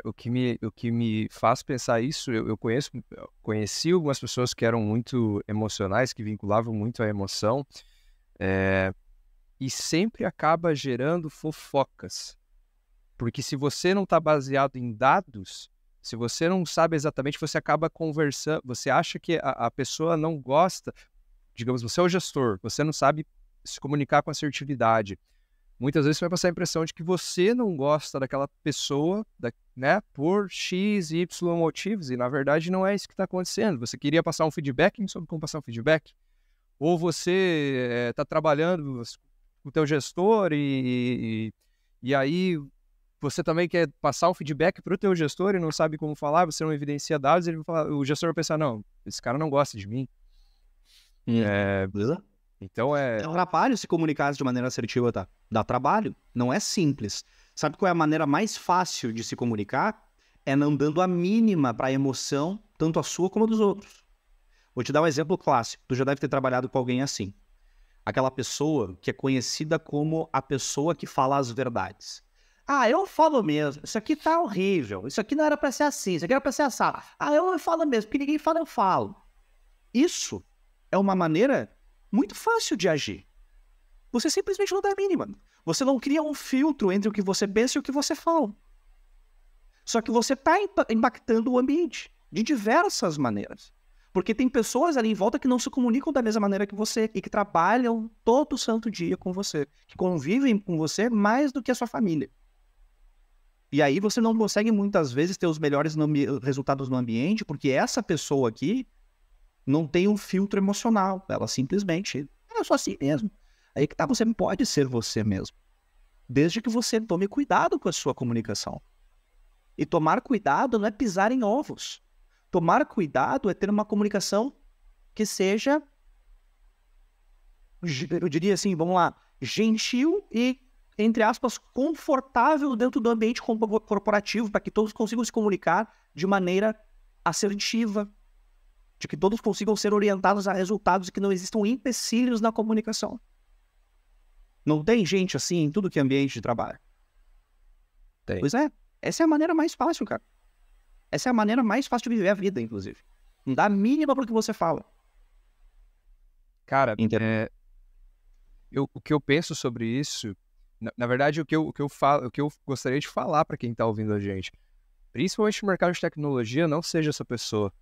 Speaker 1: o que me faz pensar isso, eu conheci algumas pessoas que eram muito emocionais, que vinculavam muito a emoção, e sempre acaba gerando fofocas. Porque se você não está baseado em dados, se você não sabe exatamente, você acaba conversando, você acha que a pessoa não gosta, digamos, você é o gestor, você não sabe se comunicar com assertividade. Muitas vezes você vai passar a impressão de que você não gosta daquela pessoa, né, por X, Y motivos, e na verdade não é isso que está acontecendo. Você queria passar um feedback, não soube como passar um feedback. Ou você está trabalhando com o teu gestor e aí você também quer passar um feedback para o teu gestor e não sabe como falar, você não evidencia dados, o gestor vai pensar, não, esse cara não gosta de mim.
Speaker 2: Beleza?
Speaker 1: Então
Speaker 2: É um trabalho se comunicar de maneira assertiva, tá? Dá trabalho, não é simples. Sabe qual é a maneira mais fácil de se comunicar? É não dando a mínima para a emoção, tanto a sua como a dos outros. Vou te dar um exemplo clássico. Tu já deve ter trabalhado com alguém assim. Aquela pessoa que é conhecida como a pessoa que fala as verdades. Ah, eu falo mesmo. Isso aqui tá horrível. Isso aqui não era para ser assim. Isso aqui era para ser assado. Ah, eu falo mesmo. Porque ninguém fala, eu falo. Isso é uma maneira muito fácil de agir. Você simplesmente não dá a mínima. Você não cria um filtro entre o que você pensa e o que você fala. Só que você está impactando o ambiente de diversas maneiras. Porque tem pessoas ali em volta que não se comunicam da mesma maneira que você e que trabalham todo santo dia com você, que convivem com você mais do que a sua família. E aí você não consegue muitas vezes ter os melhores resultados no ambiente, porque essa pessoa aqui não tem um filtro emocional. Ela simplesmente, eu sou assim mesmo. Aí que tá, você pode ser você mesmo. Desde que você tome cuidado com a sua comunicação. E tomar cuidado não é pisar em ovos. Tomar cuidado é ter uma comunicação que seja, eu diria assim, vamos lá, gentil e, entre aspas, confortável dentro do ambiente corporativo, para que todos consigam se comunicar de maneira assertiva, de que todos consigam ser orientados a resultados e que não existam empecilhos na comunicação. Não tem gente assim em tudo que é ambiente de trabalho?
Speaker 1: Tem.
Speaker 2: Pois é, essa é a maneira mais fácil, cara. Essa é a maneira mais fácil de viver a vida, inclusive. Não dá a mínima para o que você fala.
Speaker 1: Cara, o que eu penso sobre isso, na verdade, o que eu gostaria de falar para quem está ouvindo a gente, principalmente no mercado de tecnologia, não seja essa pessoa.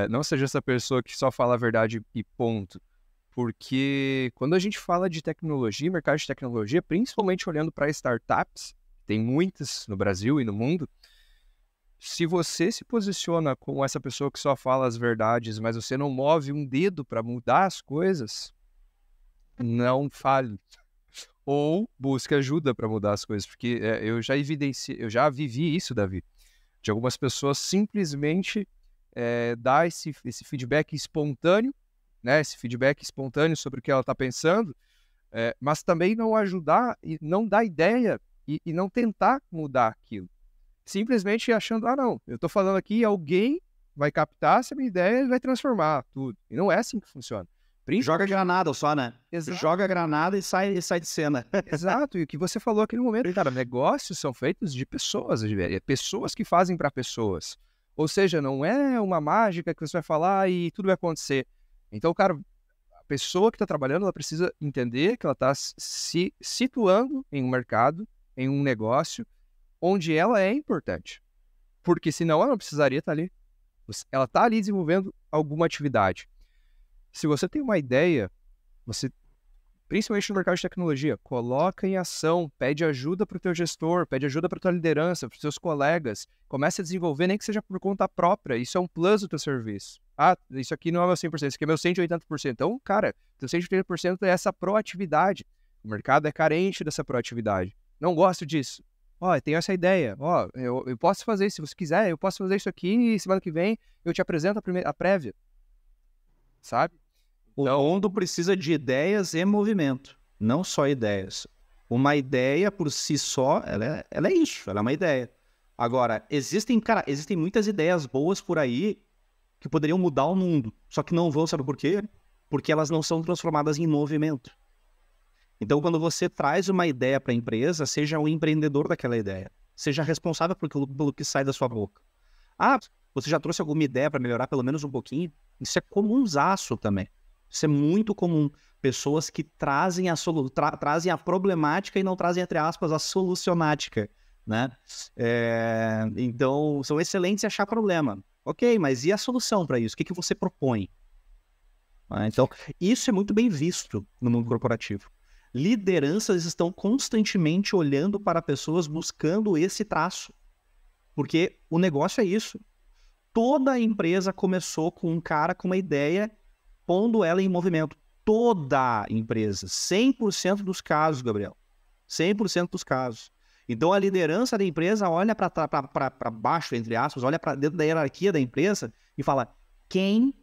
Speaker 1: Não seja essa pessoa que só fala a verdade e ponto. Porque quando a gente fala de tecnologia, mercado de tecnologia, principalmente olhando para startups, tem muitas no Brasil e no mundo, se você se posiciona como essa pessoa que só fala as verdades, mas você não move um dedo para mudar as coisas, não fale. Ou busque ajuda para mudar as coisas. Porque eu já vivi isso, Davi, de algumas pessoas simplesmente dar esse feedback espontâneo, né? Esse feedback espontâneo sobre o que ela está pensando, mas também não ajudar e não dar ideia e não tentar mudar aquilo. Simplesmente achando, não, eu estou falando aqui, alguém vai captar essa minha ideia e vai transformar tudo. E não é assim que funciona.
Speaker 2: Joga granada só, né?
Speaker 1: Exato.
Speaker 2: Joga granada e sai de cena.
Speaker 1: Exato, e o que você falou naquele momento, cara, negócios são feitos de pessoas, pessoas que fazem para pessoas. Ou seja, não é uma mágica que você vai falar e tudo vai acontecer. Então, cara, a pessoa que está trabalhando, ela precisa entender que ela está se situando em um mercado, em um negócio, onde ela é importante. Porque senão ela não precisaria estar ali. Ela está ali desenvolvendo alguma atividade. Se você tem uma ideia, você, principalmente no mercado de tecnologia, coloca em ação, pede ajuda para o teu gestor, pede ajuda para a tua liderança, para os teus colegas, comece a desenvolver, nem que seja por conta própria, isso é um plus do teu serviço. Ah, isso aqui não é meu 100%, isso aqui é meu 180%. Então, cara, teu 180% é essa proatividade. O mercado é carente dessa proatividade. Não gosto disso. Ó, eu tenho essa ideia. Ó, eu posso fazer isso, se você quiser, eu posso fazer isso aqui e semana que vem eu te apresento a prévia. Sabe?
Speaker 2: O mundo precisa de ideias e movimento, não só ideias. Uma ideia por si só, ela é isso, ela é uma ideia. Agora, existem muitas ideias boas por aí que poderiam mudar o mundo, só que não vão, sabe por quê? Porque elas não são transformadas em movimento. Então, quando você traz uma ideia para a empresa, seja o empreendedor daquela ideia, seja responsável pelo que sai da sua boca. Ah, você já trouxe alguma ideia para melhorar pelo menos um pouquinho? Isso é comunzaço também. Isso é muito comum. Pessoas que trazem trazem a problemática e não trazem, entre aspas, a solucionática, né? Então, são excelentes em achar problema. Ok, mas e a solução para isso? O que você propõe? Então, isso é muito bem visto no mundo corporativo. Lideranças estão constantemente olhando para pessoas buscando esse traço. Porque o negócio é isso. Toda a empresa começou com um cara com uma ideia, pondo ela em movimento. Toda a empresa. 100% dos casos, Gabriel. 100% dos casos. Então, a liderança da empresa olha para baixo, entre aspas, olha para dentro da hierarquia da empresa e fala: quem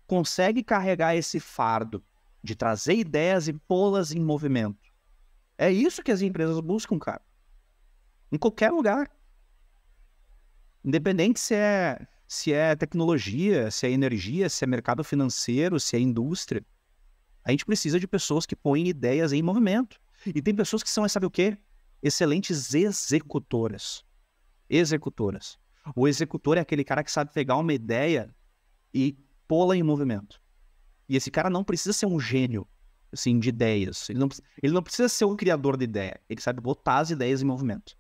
Speaker 2: consegue carregar esse fardo de trazer ideias e pô-las em movimento? É isso que as empresas buscam, cara. Em qualquer lugar. Independente se é tecnologia, se é energia, se é mercado financeiro, se é indústria. A gente precisa de pessoas que põem ideias em movimento. E tem pessoas que são, sabe o quê? Excelentes executoras. Executoras. O executor é aquele cara que sabe pegar uma ideia e pô-la em movimento. E esse cara não precisa ser um gênio, assim, de ideias. Ele não precisa ser um criador de ideia. Ele sabe botar as ideias em movimento.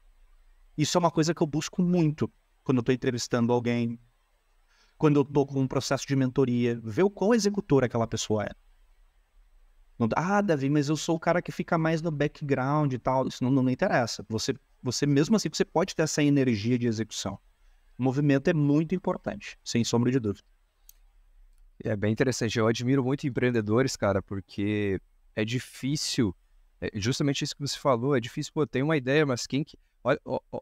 Speaker 2: Isso é uma coisa que eu busco muito quando eu estou entrevistando alguém, quando eu estou com um processo de mentoria, ver o quão executor aquela pessoa é. Não, Davi, mas eu sou o cara que fica mais no background e tal. Isso não interessa. Você mesmo assim, você pode ter essa energia de execução. O movimento é muito importante, sem sombra de dúvida.
Speaker 1: É bem interessante. Eu admiro muito empreendedores, cara, porque é difícil, justamente isso que você falou, é difícil, pô, tem uma ideia, mas quem que...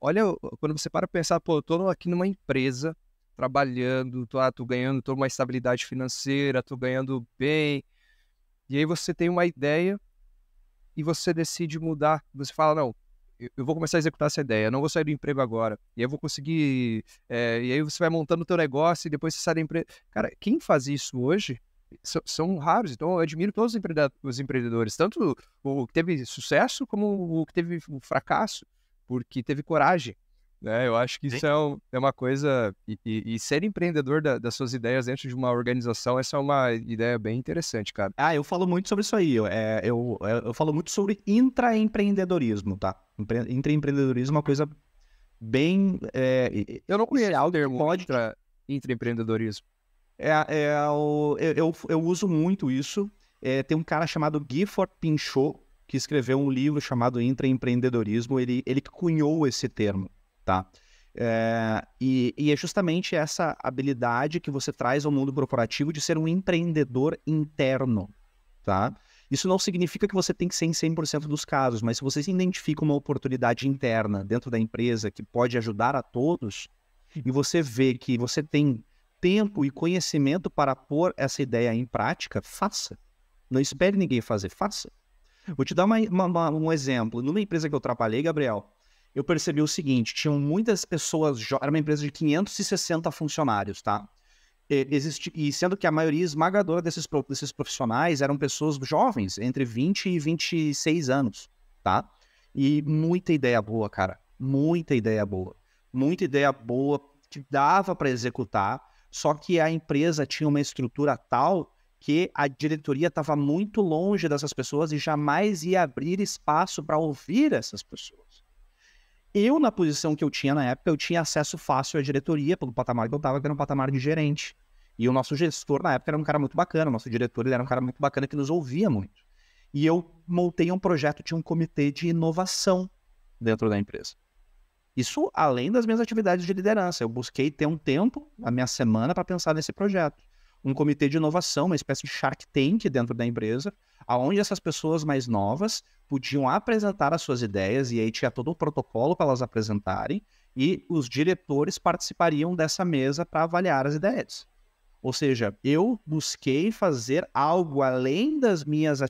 Speaker 1: Olha, quando você para pensar, pô, eu tô aqui numa empresa, trabalhando, tô ganhando, tô uma estabilidade financeira, tô ganhando bem, e aí você tem uma ideia e você decide mudar. Você fala, não, eu vou começar a executar essa ideia, eu não vou sair do emprego agora, e aí eu vou conseguir... e aí você vai montando o teu negócio e depois você sai da empresa. Cara, quem faz isso hoje são raros, então eu admiro todos os empreendedores, tanto o que teve sucesso como o que teve um fracasso, porque teve coragem, né? Eu acho que isso é uma coisa... E ser empreendedor das suas ideias dentro de uma organização, essa é uma ideia bem interessante, cara.
Speaker 2: Eu falo muito sobre isso aí. Eu falo muito sobre intraempreendedorismo, tá? Intraempreendedorismo é uma coisa bem...
Speaker 1: eu não conheço o termo intraempreendedorismo.
Speaker 2: Eu uso muito isso. Tem um cara chamado Gifford Pinchot, que escreveu um livro chamado Intraempreendedorismo. Ele cunhou esse termo, tá? E é justamente essa habilidade que você traz ao mundo corporativo de ser um empreendedor interno, tá? Isso não significa que você tem que ser em 100% dos casos, mas se você identifica uma oportunidade interna dentro da empresa que pode ajudar a todos, e você vê que você tem tempo e conhecimento para pôr essa ideia em prática, faça. Não espere ninguém fazer, faça. Vou te dar um exemplo. Numa empresa que eu trabalhei, Gabriel, eu percebi o seguinte: tinham muitas pessoas, era uma empresa de 560 funcionários, tá? E sendo que a maioria esmagadora desses profissionais eram pessoas jovens, entre 20 e 26 anos, tá? E muita ideia boa, cara. Muita ideia boa. Muita ideia boa que dava para executar, só que a empresa tinha uma estrutura tal que a diretoria estava muito longe dessas pessoas e jamais ia abrir espaço para ouvir essas pessoas. Eu, na posição que eu tinha na época, eu tinha acesso fácil à diretoria, pelo patamar que eu estava, que era um patamar de gerente. E o nosso gestor, na época, era um cara muito bacana. O nosso diretor, ele era um cara muito bacana que nos ouvia muito. E eu montei um projeto, tinha um comitê de inovação dentro da empresa. Isso além das minhas atividades de liderança. Eu busquei ter um tempo, a minha semana, para pensar nesse projeto. Um comitê de inovação, uma espécie de Shark Tank dentro da empresa, onde essas pessoas mais novas podiam apresentar as suas ideias, e aí tinha todo o protocolo para elas apresentarem, e os diretores participariam dessa mesa para avaliar as ideias. Ou seja, eu busquei fazer algo além das minhas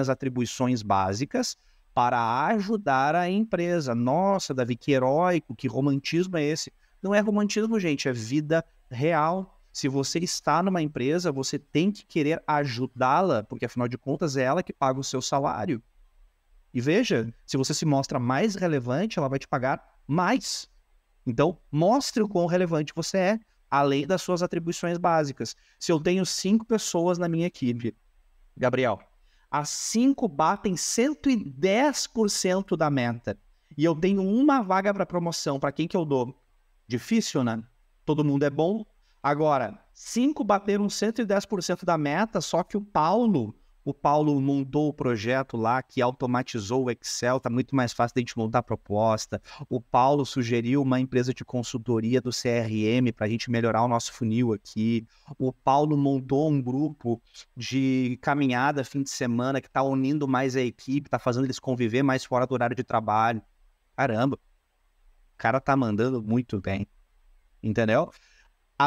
Speaker 2: atribuições básicas para ajudar a empresa. Nossa, Davi, que heróico, que romantismo é esse? Não é romantismo, gente, é vida real. Se você está numa empresa, você tem que querer ajudá-la, porque afinal de contas é ela que paga o seu salário. E veja, se você se mostra mais relevante, ela vai te pagar mais. Então, mostre o quão relevante você é, além das suas atribuições básicas. Se eu tenho 5 pessoas na minha equipe, Gabriel, as 5 batem 110% da meta, e eu tenho uma vaga para promoção, para quem que eu dou? Difícil, né? Todo mundo é bom. Agora, 5 bateram 110% da meta, só que o Paulo montou o projeto lá que automatizou o Excel, tá muito mais fácil da gente montar a proposta. O Paulo sugeriu uma empresa de consultoria do CRM para a gente melhorar o nosso funil aqui. O Paulo montou um grupo de caminhada fim de semana que tá unindo mais a equipe, tá fazendo eles conviver mais fora do horário de trabalho. Caramba, o cara tá mandando muito bem, entendeu?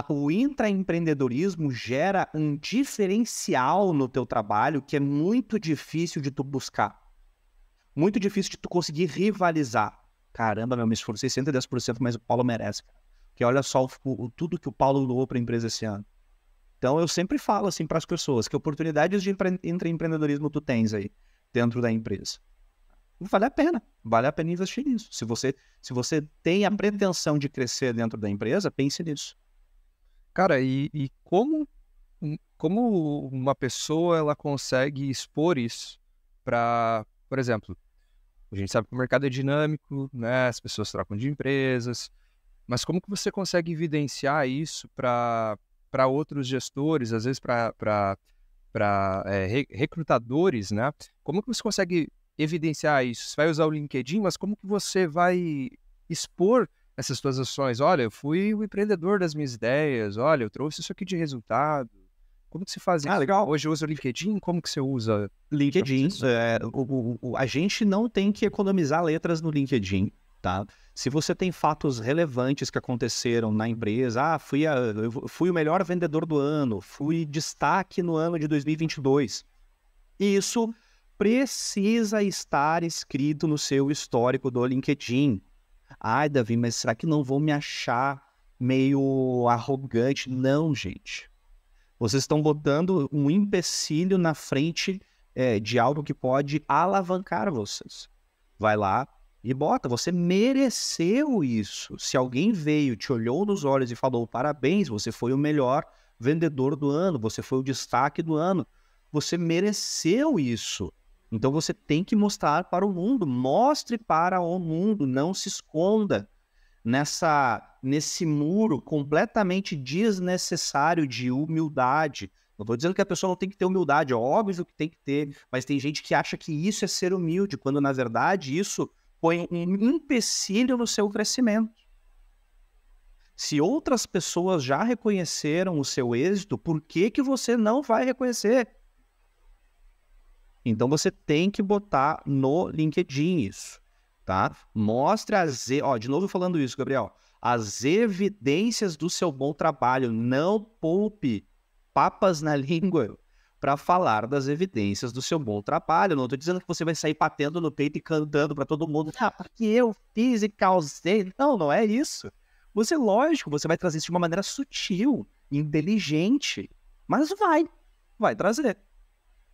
Speaker 2: O intraempreendedorismo gera um diferencial no teu trabalho que é muito difícil de tu buscar. Muito difícil de tu conseguir rivalizar. Caramba, me esforcei 110%, mas o Paulo merece. Porque olha só tudo que o Paulo doou para a empresa esse ano. Então eu sempre falo assim para as pessoas, que oportunidades de intraempreendedorismo tu tens aí dentro da empresa. Vale a pena investir nisso. Se você tem a pretensão de crescer dentro da empresa, pense nisso.
Speaker 1: Cara, e como uma pessoa ela consegue expor isso para, por exemplo, a gente sabe que o mercado é dinâmico, né? As pessoas trocam de empresas, mas como que você consegue evidenciar isso para outros gestores, às vezes para recrutadores, né? Como que você consegue evidenciar isso? Você vai usar o LinkedIn, mas como que você vai expor essas tuas ações? Olha, eu fui o empreendedor das minhas ideias, olha, eu trouxe isso aqui de resultado. Como que se faz isso?
Speaker 2: Legal.
Speaker 1: Hoje eu uso o LinkedIn, como que você usa?
Speaker 2: LinkedIn, a gente não tem que economizar letras no LinkedIn, tá? Se você tem fatos relevantes que aconteceram na empresa, eu fui o melhor vendedor do ano, fui destaque no ano de 2022, isso precisa estar escrito no seu histórico do LinkedIn. Ai, Davi, mas será que não vão me achar meio arrogante? Não, gente. Vocês estão botando um empecilho na frente de algo que pode alavancar vocês. Vai lá e bota. Você mereceu isso. Se alguém veio, te olhou nos olhos e falou parabéns, você foi o melhor vendedor do ano, você foi o destaque do ano. Você mereceu isso. Então você tem que mostrar para o mundo. Mostre para o mundo. Não se esconda nesse muro completamente desnecessário de humildade. Não estou dizendo que a pessoa não tem que ter humildade, é óbvio que tem que ter, mas tem gente que acha que isso é ser humilde, quando na verdade isso põe um empecilho no seu crescimento. Se outras pessoas já reconheceram o seu êxito, por que você não vai reconhecer? Então você tem que botar no LinkedIn isso, tá? Mostre de novo falando isso, Gabriel, as evidências do seu bom trabalho. Não poupe papas na língua para falar das evidências do seu bom trabalho. Não estou dizendo que você vai sair batendo no peito e cantando para todo mundo, porque eu fiz e causei. Não é isso. Lógico, você vai trazer isso de uma maneira sutil. inteligente, mas vai trazer,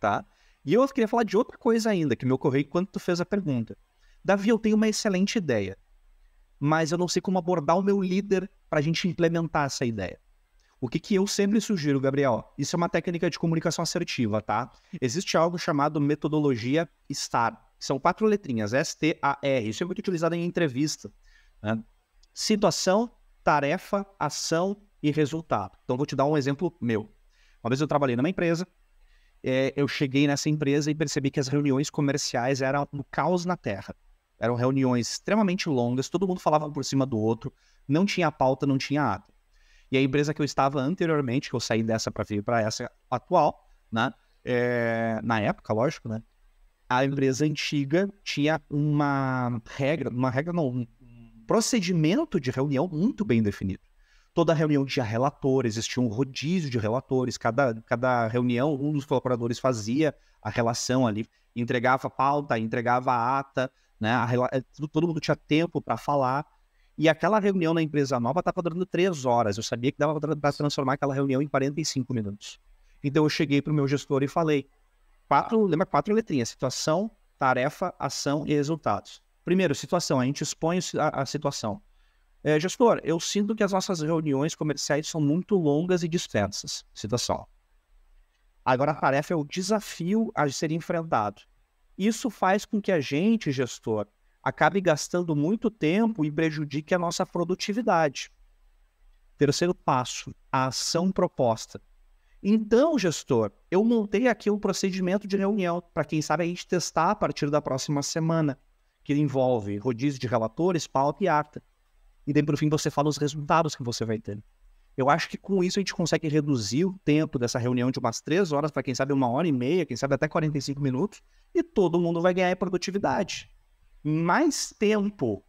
Speaker 2: tá? E eu queria falar de outra coisa ainda que me ocorreu enquanto tu fez a pergunta. Davi, eu tenho uma excelente ideia, mas eu não sei como abordar o meu líder para a gente implementar essa ideia. O que eu sempre sugiro, Gabriel? Isso é uma técnica de comunicação assertiva, tá? Existe algo chamado metodologia STAR. São 4 letrinhas, S-T-A-R. Isso é muito utilizado em entrevista, né? Situação, tarefa, ação e resultado. Então, vou te dar um exemplo meu. Uma vez eu trabalhei numa empresa, eu cheguei nessa empresa e percebi que as reuniões comerciais eram um caos na terra. Eram reuniões extremamente longas, todo mundo falava por cima do outro, não tinha pauta, não tinha ata. E a empresa que eu estava anteriormente, que eu saí dessa para vir para essa atual, né? Na época, lógico, né? A empresa antiga tinha um procedimento de reunião muito bem definido. Toda reunião tinha relator, existia um rodízio de relatores, cada reunião, um dos colaboradores fazia a relação ali, entregava a pauta, entregava a ata, né? Todo mundo tinha tempo para falar. E aquela reunião na empresa nova estava durando 3 horas. Eu sabia que dava para transformar aquela reunião em 45 minutos. Então eu cheguei para o meu gestor e falei, lembra 4 letrinhas, situação, tarefa, ação e resultados. Primeiro, situação, a gente expõe a situação. Gestor, eu sinto que as nossas reuniões comerciais são muito longas e dispersas. Situação. Agora a tarefa é o desafio a ser enfrentado. Isso faz com que a gente, gestor, acabe gastando muito tempo e prejudique a nossa produtividade. Terceiro passo, a ação proposta. Então, gestor, eu montei aqui um procedimento de reunião para quem sabe a gente testar a partir da próxima semana, que envolve rodízio de relatores, pauta e ata. E daí, por fim, você fala os resultados que você vai ter. Eu acho que com isso a gente consegue reduzir o tempo dessa reunião de umas 3 horas para quem sabe 1h30, quem sabe até 45 minutos, e todo mundo vai ganhar em produtividade. Mais tempo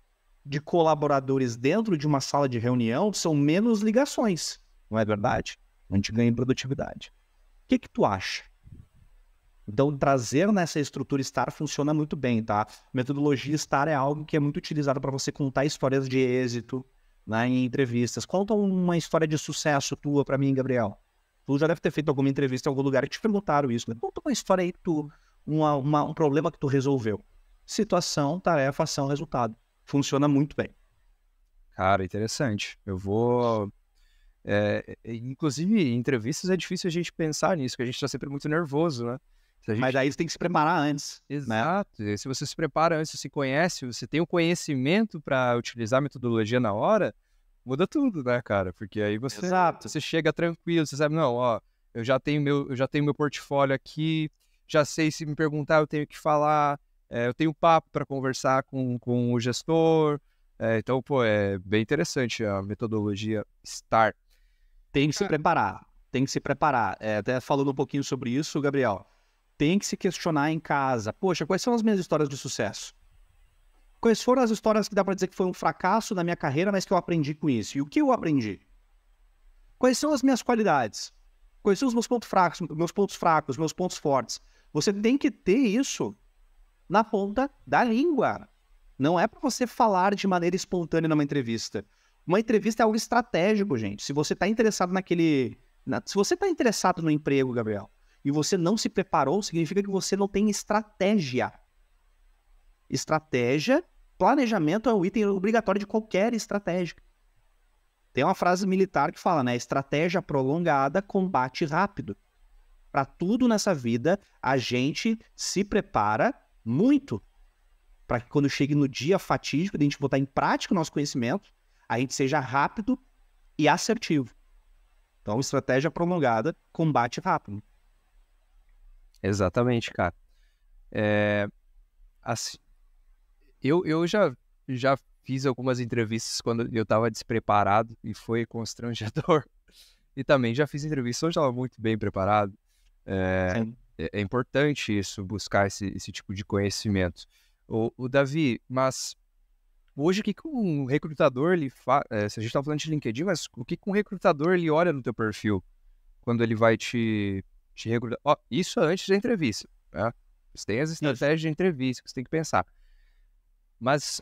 Speaker 2: de colaboradores dentro de uma sala de reunião são menos ligações, não é verdade? A gente ganha em produtividade. O que tu acha? Então, trazer nessa estrutura STAR funciona muito bem, tá? Metodologia STAR é algo que é muito utilizado para você contar histórias de êxito, né, em entrevistas. Conta uma história de sucesso tua para mim, Gabriel. Tu já deve ter feito alguma entrevista em algum lugar e te perguntaram isso, né? Conta uma história aí, um problema que tu resolveu. Situação, tarefa, ação, resultado. Funciona muito bem.
Speaker 1: Cara, interessante. Eu vou... inclusive, em entrevistas é difícil a gente pensar nisso, porque a gente está sempre muito nervoso, né?
Speaker 2: Mas daí você tem que se preparar antes.
Speaker 1: Exato. Né? Se você se prepara antes, se conhece, você tem o conhecimento para utilizar a metodologia na hora, muda tudo, né, cara? Porque aí você chega tranquilo, você sabe, não, ó, eu já tenho meu portfólio aqui, já sei se me perguntar, eu tenho que falar, eu tenho papo para conversar com o gestor. Então, pô, é bem interessante a metodologia STAR.
Speaker 2: Tem que se preparar, até falando um pouquinho sobre isso, Gabriel, tem que se questionar em casa. Poxa, quais são as minhas histórias de sucesso? Quais foram as histórias que dá para dizer que foi um fracasso na minha carreira, mas que eu aprendi com isso? E o que eu aprendi? Quais são as minhas qualidades? Quais são os meus pontos fracos, meus pontos fortes? Você tem que ter isso na ponta da língua. Não é para você falar de maneira espontânea numa entrevista. Uma entrevista é algo estratégico, gente. Se você está interessado se você está interessado no emprego, Gabriel, e você não se preparou, significa que você não tem estratégia. Estratégia, planejamento é um item obrigatório de qualquer estratégia. Tem uma frase militar que fala, né? Estratégia prolongada, combate rápido. Para tudo nessa vida, a gente se prepara muito para que quando chegue no dia fatídico, de a gente botar em prática o nosso conhecimento, a gente seja rápido e assertivo. Então, estratégia prolongada, combate rápido.
Speaker 1: Exatamente, cara. Assim, eu já fiz algumas entrevistas quando eu estava despreparado e foi constrangedor. E também já fiz entrevistas onde eu estava muito bem preparado. É importante isso, buscar esse tipo de conhecimento. O Davi, mas hoje o que um recrutador ele faz? Se a gente está falando de LinkedIn, mas o que um recrutador ele olha no teu perfil quando ele vai te recrutar? Isso antes da entrevista, né? Você tem as estratégias de entrevista que você tem que pensar. Mas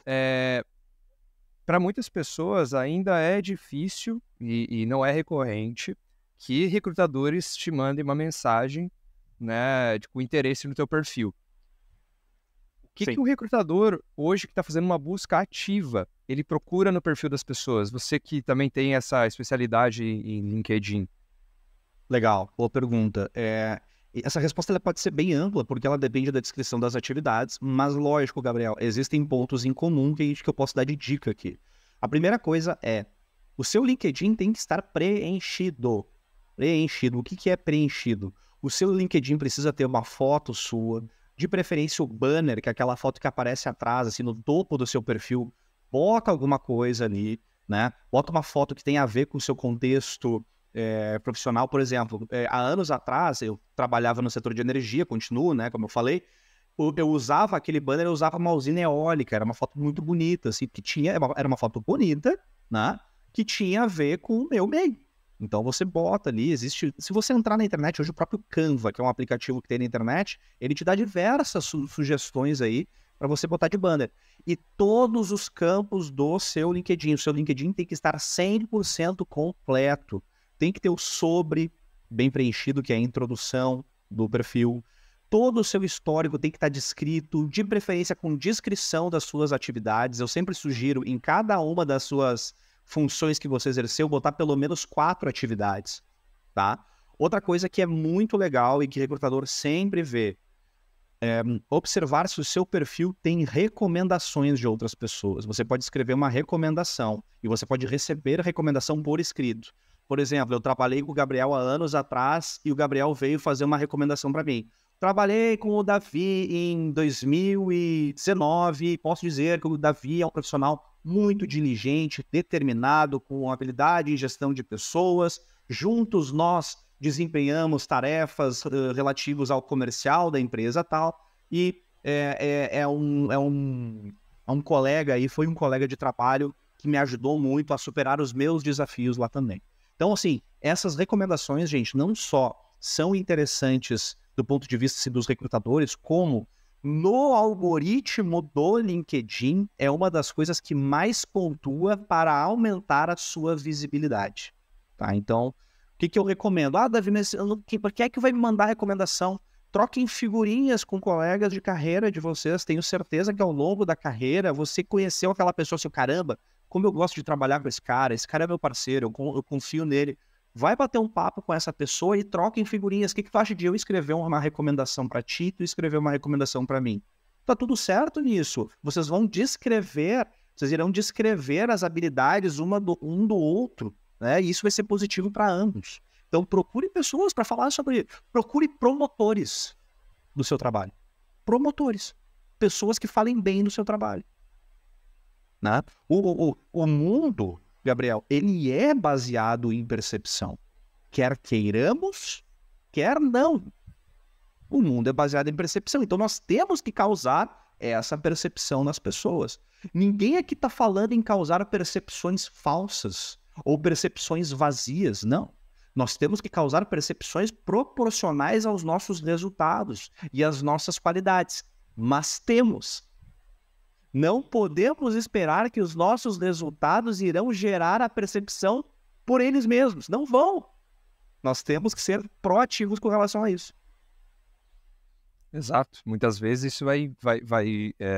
Speaker 1: para muitas pessoas ainda é difícil e não é recorrente que recrutadores te mandem uma mensagem, né, com interesse no teu perfil. O que um recrutador hoje que está fazendo uma busca ativa, ele procura no perfil das pessoas? Você que também tem essa especialidade em LinkedIn.
Speaker 2: Legal, boa pergunta. Essa resposta ela pode ser bem ampla, porque ela depende da descrição das atividades, mas lógico, Gabriel, existem pontos em comum que eu posso dar de dica aqui. A primeira coisa é, o seu LinkedIn tem que estar preenchido. Preenchido. O que é preenchido? O seu LinkedIn precisa ter uma foto sua, de preferência o banner, que é aquela foto que aparece atrás, assim, no topo do seu perfil. Bota alguma coisa ali, né? Bota uma foto que tenha a ver com o seu contexto profissional. Por exemplo, há anos atrás, eu trabalhava no setor de energia, continuo, né? Como eu falei, eu usava aquele banner, eu usava uma usina eólica, era uma foto muito bonita, assim, que era uma foto bonita, né? Que tinha a ver com o meu meio. Então você bota ali, se você entrar na internet, hoje o próprio Canva, que é um aplicativo que tem na internet, ele te dá diversas sugestões aí para você botar de banner. E todos os campos do seu LinkedIn, o seu LinkedIn tem que estar 100% completo. Tem que ter o sobre bem preenchido, que é a introdução do perfil. Todo o seu histórico tem que estar descrito, de preferência com descrição das suas atividades. Eu sempre sugiro, em cada uma das suas funções que você exerceu, botar pelo menos 4 atividades, tá? Outra coisa que é muito legal e que o recrutador sempre vê, observar se o seu perfil tem recomendações de outras pessoas. Você pode escrever uma recomendação e você pode receber a recomendação por escrito. Por exemplo, eu trabalhei com o Gabriel há anos atrás e o Gabriel veio fazer uma recomendação para mim. Trabalhei com o Davi em 2019 e posso dizer que o Davi é um profissional muito diligente, determinado, com habilidade em gestão de pessoas. Juntos nós desempenhamos tarefas relativas ao comercial da empresa tal. E é um colega aí, foi um colega de trabalho que me ajudou muito a superar os meus desafios lá também. Então, assim, essas recomendações, gente, não só são interessantes do ponto de vista dos recrutadores, como no algoritmo do LinkedIn é uma das coisas que mais pontua para aumentar a sua visibilidade. Tá? Então, o que eu recomendo? Davi, mas por que é que vai me mandar recomendação? Troquem figurinhas com colegas de carreira de vocês. Tenho certeza que ao longo da carreira você conheceu aquela pessoa, assim, caramba, como eu gosto de trabalhar com esse cara é meu parceiro, eu confio nele. Vai bater um papo com essa pessoa e troquem figurinhas. O que tu acha de eu escrever uma recomendação para ti e tu escrever uma recomendação para mim? Tá tudo certo nisso. Vocês irão descrever as habilidades um do outro, né? E isso vai ser positivo para ambos. Então procure pessoas para falar procure promotores do seu trabalho. Promotores. Pessoas que falem bem do seu trabalho. Né? O mundo, Gabriel, ele é baseado em percepção. Quer queiramos, quer não. O mundo é baseado em percepção. Então nós temos que causar essa percepção nas pessoas. Ninguém aqui está falando em causar percepções falsas ou percepções vazias, não. Nós temos que causar percepções proporcionais aos nossos resultados e às nossas qualidades. Mas temos. Não podemos esperar que os nossos resultados irão gerar a percepção por eles mesmos. Não vão. Nós temos que ser proativos com relação a isso.
Speaker 1: Exato. Muitas vezes isso vai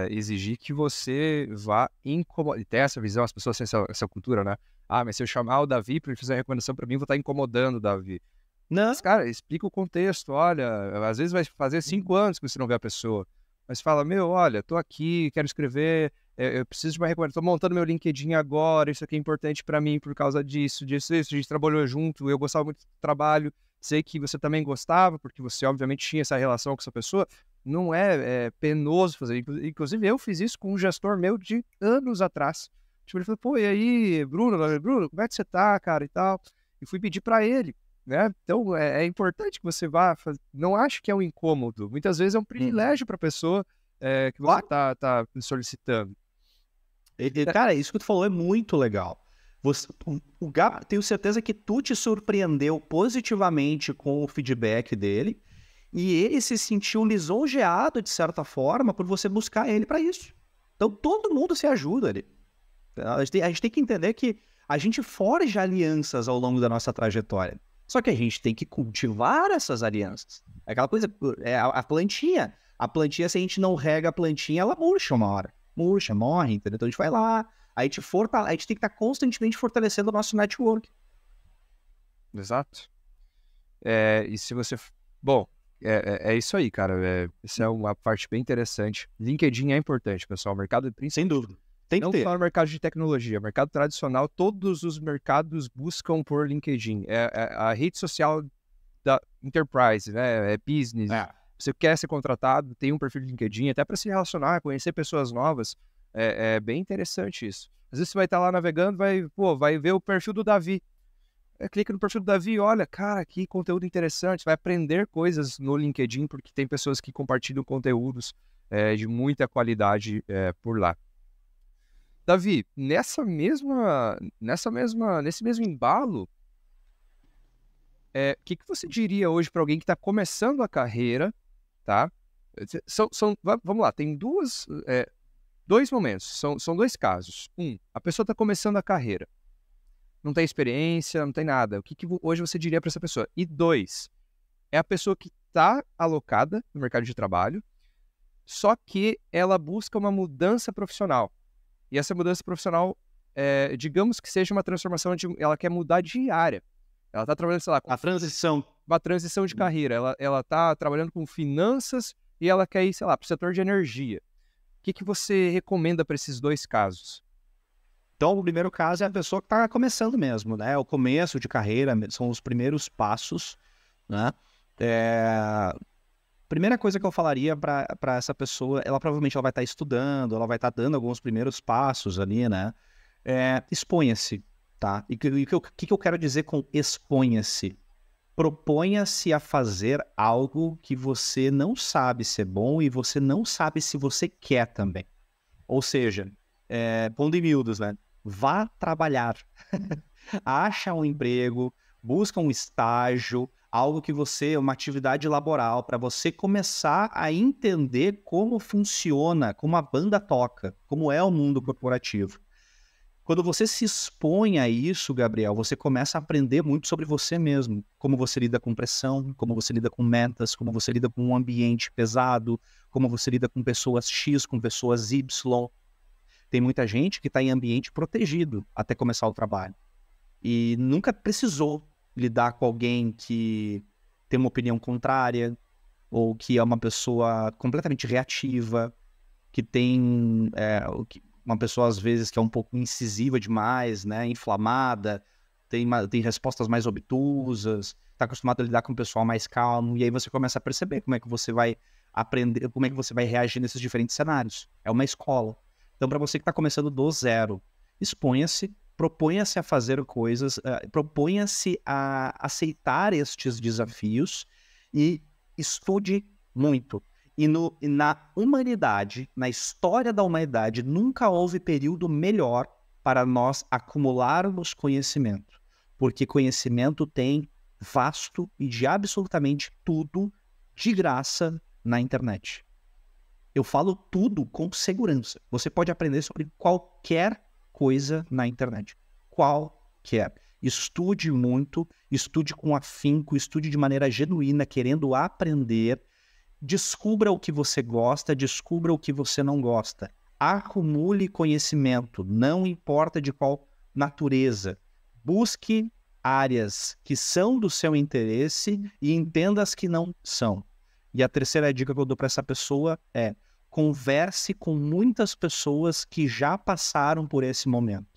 Speaker 1: exigir que você vá incomodar. E tem essa visão, as pessoas têm essa cultura, né? Mas se eu chamar o Davi para ele fazer uma recomendação para mim, eu vou estar incomodando o Davi. Não. Mas, cara, explica o contexto. Olha, às vezes vai fazer 5 anos que você não vê a pessoa. Mas fala, olha, tô aqui, quero escrever, eu preciso de uma recomendação, tô montando meu LinkedIn agora, isso aqui é importante para mim por causa disso, a gente trabalhou junto, eu gostava muito do trabalho, sei que você também gostava, porque você obviamente tinha essa relação com essa pessoa, não é penoso fazer, inclusive eu fiz isso com um gestor meu de anos atrás, tipo, ele falou, e aí, Bruno, como é que você tá, cara, e tal, e fui pedir para ele, né? Então é importante que você vá não acho que é um incômodo, muitas vezes é um privilégio para a pessoa que você tá solicitando.
Speaker 2: Cara, isso que tu falou é muito legal. O Gab, tenho certeza que tu te surpreendeu positivamente com o feedback dele e ele se sentiu lisonjeado de certa forma por você buscar ele para isso. Então todo mundo se ajuda ali. A gente tem que entender que a gente forja alianças ao longo da nossa trajetória. Só que a gente tem que cultivar essas alianças. É aquela coisa, a plantinha. A plantinha, se a gente não rega a plantinha, ela murcha uma hora. Murcha, morre, entendeu? Então a gente vai lá, a gente tem que estar constantemente fortalecendo o nosso network.
Speaker 1: Exato. E se você... Bom, é isso aí, cara. Essa é uma parte bem interessante. LinkedIn é importante, pessoal. O mercado
Speaker 2: Sem dúvida. Tem que
Speaker 1: não
Speaker 2: ter.
Speaker 1: só no mercado de tecnologia, mercado tradicional, todos os mercados buscam por LinkedIn. É a rede social da enterprise, né? É business. Você quer ser contratado, tem um perfil de LinkedIn, até para se relacionar, conhecer pessoas novas. É bem interessante isso. Às vezes você vai estar lá navegando, vai ver o perfil do Davi. Clica no perfil do Davi e olha, cara, que conteúdo interessante. Você vai aprender coisas no LinkedIn, porque tem pessoas que compartilham conteúdos de muita qualidade por lá. Davi, nesse mesmo embalo, o que você diria hoje para alguém que está começando a carreira, tá? Vamos lá, tem dois momentos, são dois casos. A pessoa está começando a carreira, não tem experiência, não tem nada. O que hoje você diria para essa pessoa? E 2, é a pessoa que está alocada no mercado de trabalho, só que ela busca uma mudança profissional. E essa mudança profissional, digamos que seja uma transformação, ela quer mudar de área. Ela está trabalhando, sei lá, com uma transição de carreira. Ela está trabalhando com finanças e ela quer ir, sei lá, para o setor de energia. O que você recomenda para esses dois casos?
Speaker 2: Então, o primeiro caso é a pessoa que está começando mesmo, né? O começo de carreira, são os primeiros passos, né? Primeira coisa que eu falaria para essa pessoa, provavelmente ela vai estar estudando, ela vai estar dando alguns primeiros passos ali, né? Exponha-se, tá? E o que eu quero dizer com exponha-se? Proponha-se a fazer algo que você não sabe se é bom e você não sabe se você quer também. Ou seja, pondo em miúdos, né? Vá trabalhar. Acha um emprego, busca um estágio, algo que uma atividade laboral, para você começar a entender como funciona, como a banda toca, como é o mundo corporativo. Quando você se expõe a isso, Gabriel, você começa a aprender muito sobre você mesmo. Como você lida com pressão, como você lida com metas, como você lida com um ambiente pesado, como você lida com pessoas X, com pessoas Y. Tem muita gente que está em ambiente protegido até começar o trabalho. E nunca precisou lidar com alguém que tem uma opinião contrária, ou que é uma pessoa completamente reativa, que tem uma pessoa, às vezes, que é um pouco incisiva demais, né, inflamada, tem respostas mais obtusas, está acostumado a lidar com um pessoal mais calmo, e aí você começa a perceber como é que você vai aprender, como é que você vai reagir nesses diferentes cenários. É uma escola. Então, para você que está começando do zero, exponha-se, proponha-se a fazer coisas, proponha-se a aceitar estes desafios e estude muito. E na humanidade, na história da humanidade, nunca houve período melhor para nós acumularmos conhecimento. Porque conhecimento tem vasto e de absolutamente tudo de graça na internet. Eu falo tudo com segurança. Você pode aprender sobre qualquer coisa na internet. Qualquer. Estude muito, estude com afinco, estude de maneira genuína, querendo aprender. Descubra o que você gosta, descubra o que você não gosta. Acumule conhecimento, não importa de qual natureza. Busque áreas que são do seu interesse e entenda as que não são. E a terceira dica que eu dou para essa pessoa é: converse com muitas pessoas que já passaram por esse momento.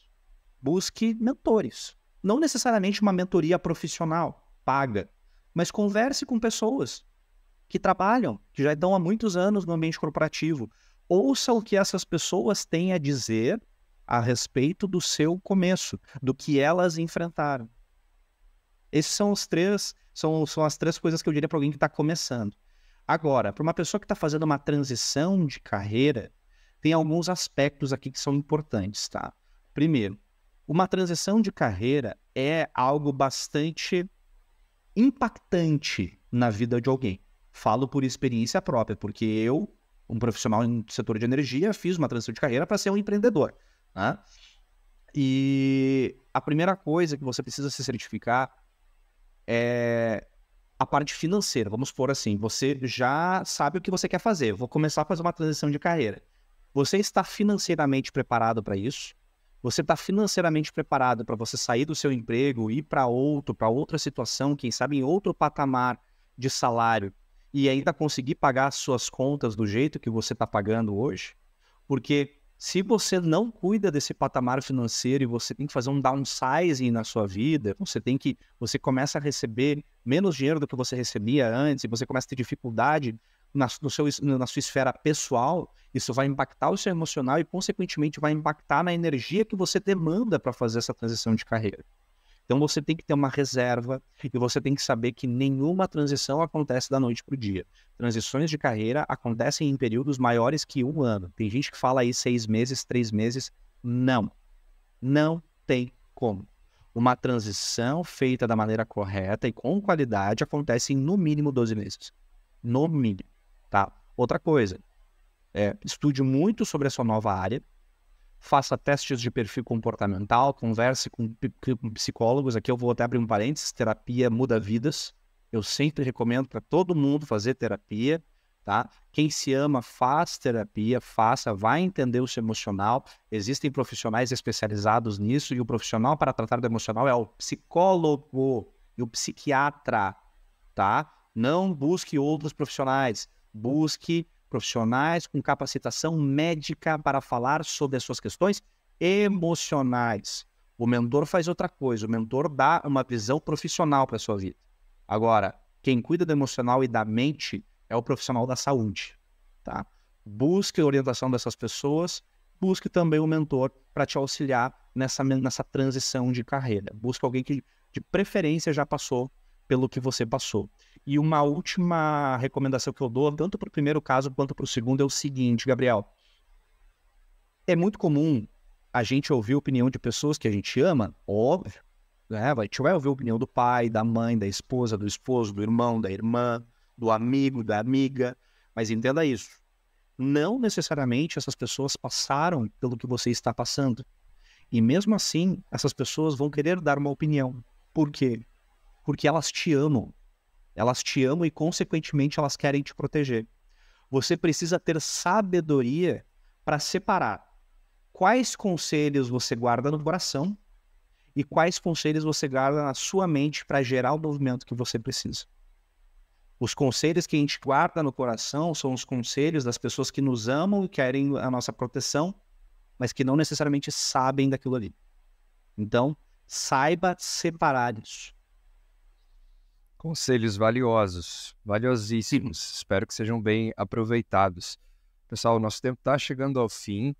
Speaker 2: Busque mentores. Não necessariamente uma mentoria profissional, paga, mas converse com pessoas que trabalham, que já estão há muitos anos no ambiente corporativo. Ouça o que essas pessoas têm a dizer a respeito do seu começo, do que elas enfrentaram. Esses são são as três coisas que eu diria para alguém que está começando. Agora, para uma pessoa que está fazendo uma transição de carreira, tem alguns aspectos aqui que são importantes, tá? Primeiro, uma transição de carreira é algo bastante impactante na vida de alguém. Falo por experiência própria, porque eu, um profissional em setor de energia, fiz uma transição de carreira para ser um empreendedor, né? E a primeira coisa que você precisa se certificar é a parte financeira. Vamos supor assim, você já sabe o que você quer fazer. Eu vou começar a fazer uma transição de carreira. Você está financeiramente preparado para isso? Você está financeiramente preparado para você sair do seu emprego, ir para outra situação, quem sabe em outro patamar de salário e ainda conseguir pagar as suas contas do jeito que você está pagando hoje? Porque se você não cuida desse patamar financeiro e você tem que fazer um downsizing na sua vida, você começa a receber menos dinheiro do que você recebia antes e você começa a ter dificuldade na sua esfera pessoal, isso vai impactar o seu emocional e, consequentemente, vai impactar na energia que você demanda para fazer essa transição de carreira. Então, você tem que ter uma reserva e você tem que saber que nenhuma transição acontece da noite para o dia. Transições de carreira acontecem em períodos maiores que 1 ano. Tem gente que fala aí 6 meses, 3 meses. Não. Não tem como. Uma transição feita da maneira correta e com qualidade acontece em no mínimo 12 meses. No mínimo, tá? Outra coisa, estude muito sobre a sua nova área, faça testes de perfil comportamental, converse com psicólogos. Aqui eu vou até abrir um parênteses, terapia muda vidas. Eu sempre recomendo para todo mundo fazer terapia, tá? Quem se ama faz terapia, vai entender o seu emocional. Existem profissionais especializados nisso e o profissional para tratar do emocional é o psicólogo e o psiquiatra, tá? Não busque outros profissionais, busque profissionais com capacitação médica para falar sobre as suas questões emocionais. O mentor faz outra coisa, o mentor dá uma visão profissional para a sua vida. Agora, quem cuida do emocional e da mente é o profissional da saúde, tá? Busque a orientação dessas pessoas, busque também o mentor para te auxiliar nessa transição de carreira. Busque alguém que, de preferência, já passou pelo que você passou. E uma última recomendação que eu dou, tanto para o primeiro caso quanto para o segundo, é o seguinte, Gabriel. É muito comum a gente ouvir a opinião de pessoas que a gente ama, óbvio, né? A gente vai ouvir a opinião do pai, da mãe, da esposa, do esposo, do irmão, da irmã, do amigo, da amiga, mas entenda isso. Não necessariamente essas pessoas passaram pelo que você está passando. E mesmo assim, essas pessoas vão querer dar uma opinião. Por quê? Porque elas te amam. Elas te amam e, consequentemente, elas querem te proteger. Você precisa ter sabedoria para separar quais conselhos você guarda no coração e quais conselhos você guarda na sua mente para gerar o movimento que você precisa. Os conselhos que a gente guarda no coração são os conselhos das pessoas que nos amam e querem a nossa proteção, mas que não necessariamente sabem daquilo ali. Então, saiba separar isso.
Speaker 1: Conselhos valiosos, valiosíssimos. Espero que sejam bem aproveitados. Pessoal, o nosso tempo está chegando ao fim.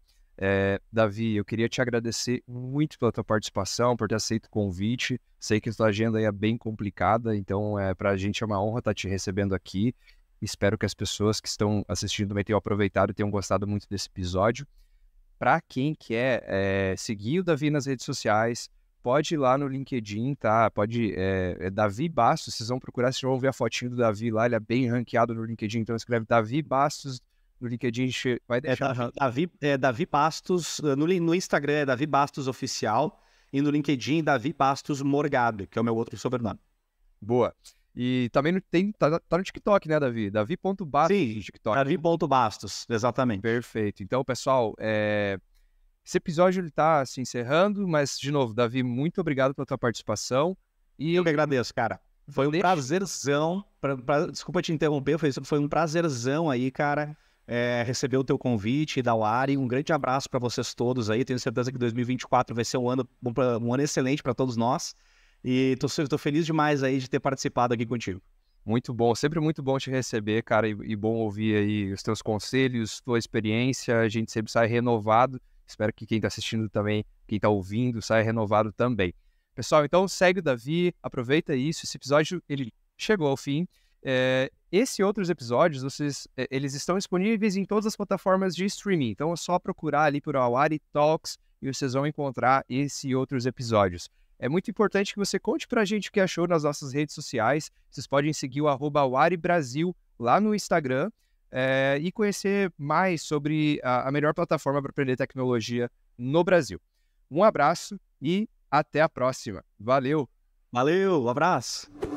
Speaker 1: Davi, eu queria te agradecer muito pela tua participação, por ter aceito o convite. Sei que a tua agenda aí é bem complicada, então para a gente é uma honra estar te recebendo aqui. Espero que as pessoas que estão assistindo também tenham aproveitado e tenham gostado muito desse episódio. Para quem quer seguir o Davi nas redes sociais, pode ir lá no LinkedIn, tá? Pode, Davi Bastos, vocês vão procurar, vocês vão ver a fotinho do Davi lá, ele é bem ranqueado no LinkedIn, então escreve Davi Bastos no LinkedIn, vai deixar...
Speaker 2: Davi Bastos, no Instagram é Davi Bastos Oficial e no LinkedIn Davi Bastos Morgado, que é o meu outro sobrenome.
Speaker 1: Boa. E também tá no TikTok, né, Davi? Davi.bastos no TikTok.
Speaker 2: Davi.bastos, exatamente.
Speaker 1: Perfeito. Então, pessoal, esse episódio ele tá se encerrando, mas, de novo, Davi, muito obrigado pela tua participação.
Speaker 2: E eu que agradeço, cara. Foi um prazerzão, desculpa te interromper, foi um prazerzão aí, cara, receber o teu convite da Wari. Um grande abraço para vocês todos aí. Tenho certeza que 2024 vai ser um ano excelente para todos nós. E tô feliz demais aí de ter participado aqui contigo.
Speaker 1: Muito bom, sempre muito bom te receber, cara, e bom ouvir aí os teus conselhos, tua experiência. A gente sempre sai renovado. Espero que quem está assistindo também, quem está ouvindo, saia renovado também. Pessoal, então segue o Davi, aproveita isso. Esse episódio ele chegou ao fim. Esse e outros episódios, eles estão disponíveis em todas as plataformas de streaming. Então é só procurar ali por Awari Talks e vocês vão encontrar esse e outros episódios. É muito importante que você conte pra gente o que achou nas nossas redes sociais. Vocês podem seguir o @AwariBrasil lá no Instagram e conhecer mais sobre a melhor plataforma para aprender tecnologia no Brasil. Um abraço e até a próxima. Valeu!
Speaker 2: Valeu, um abraço!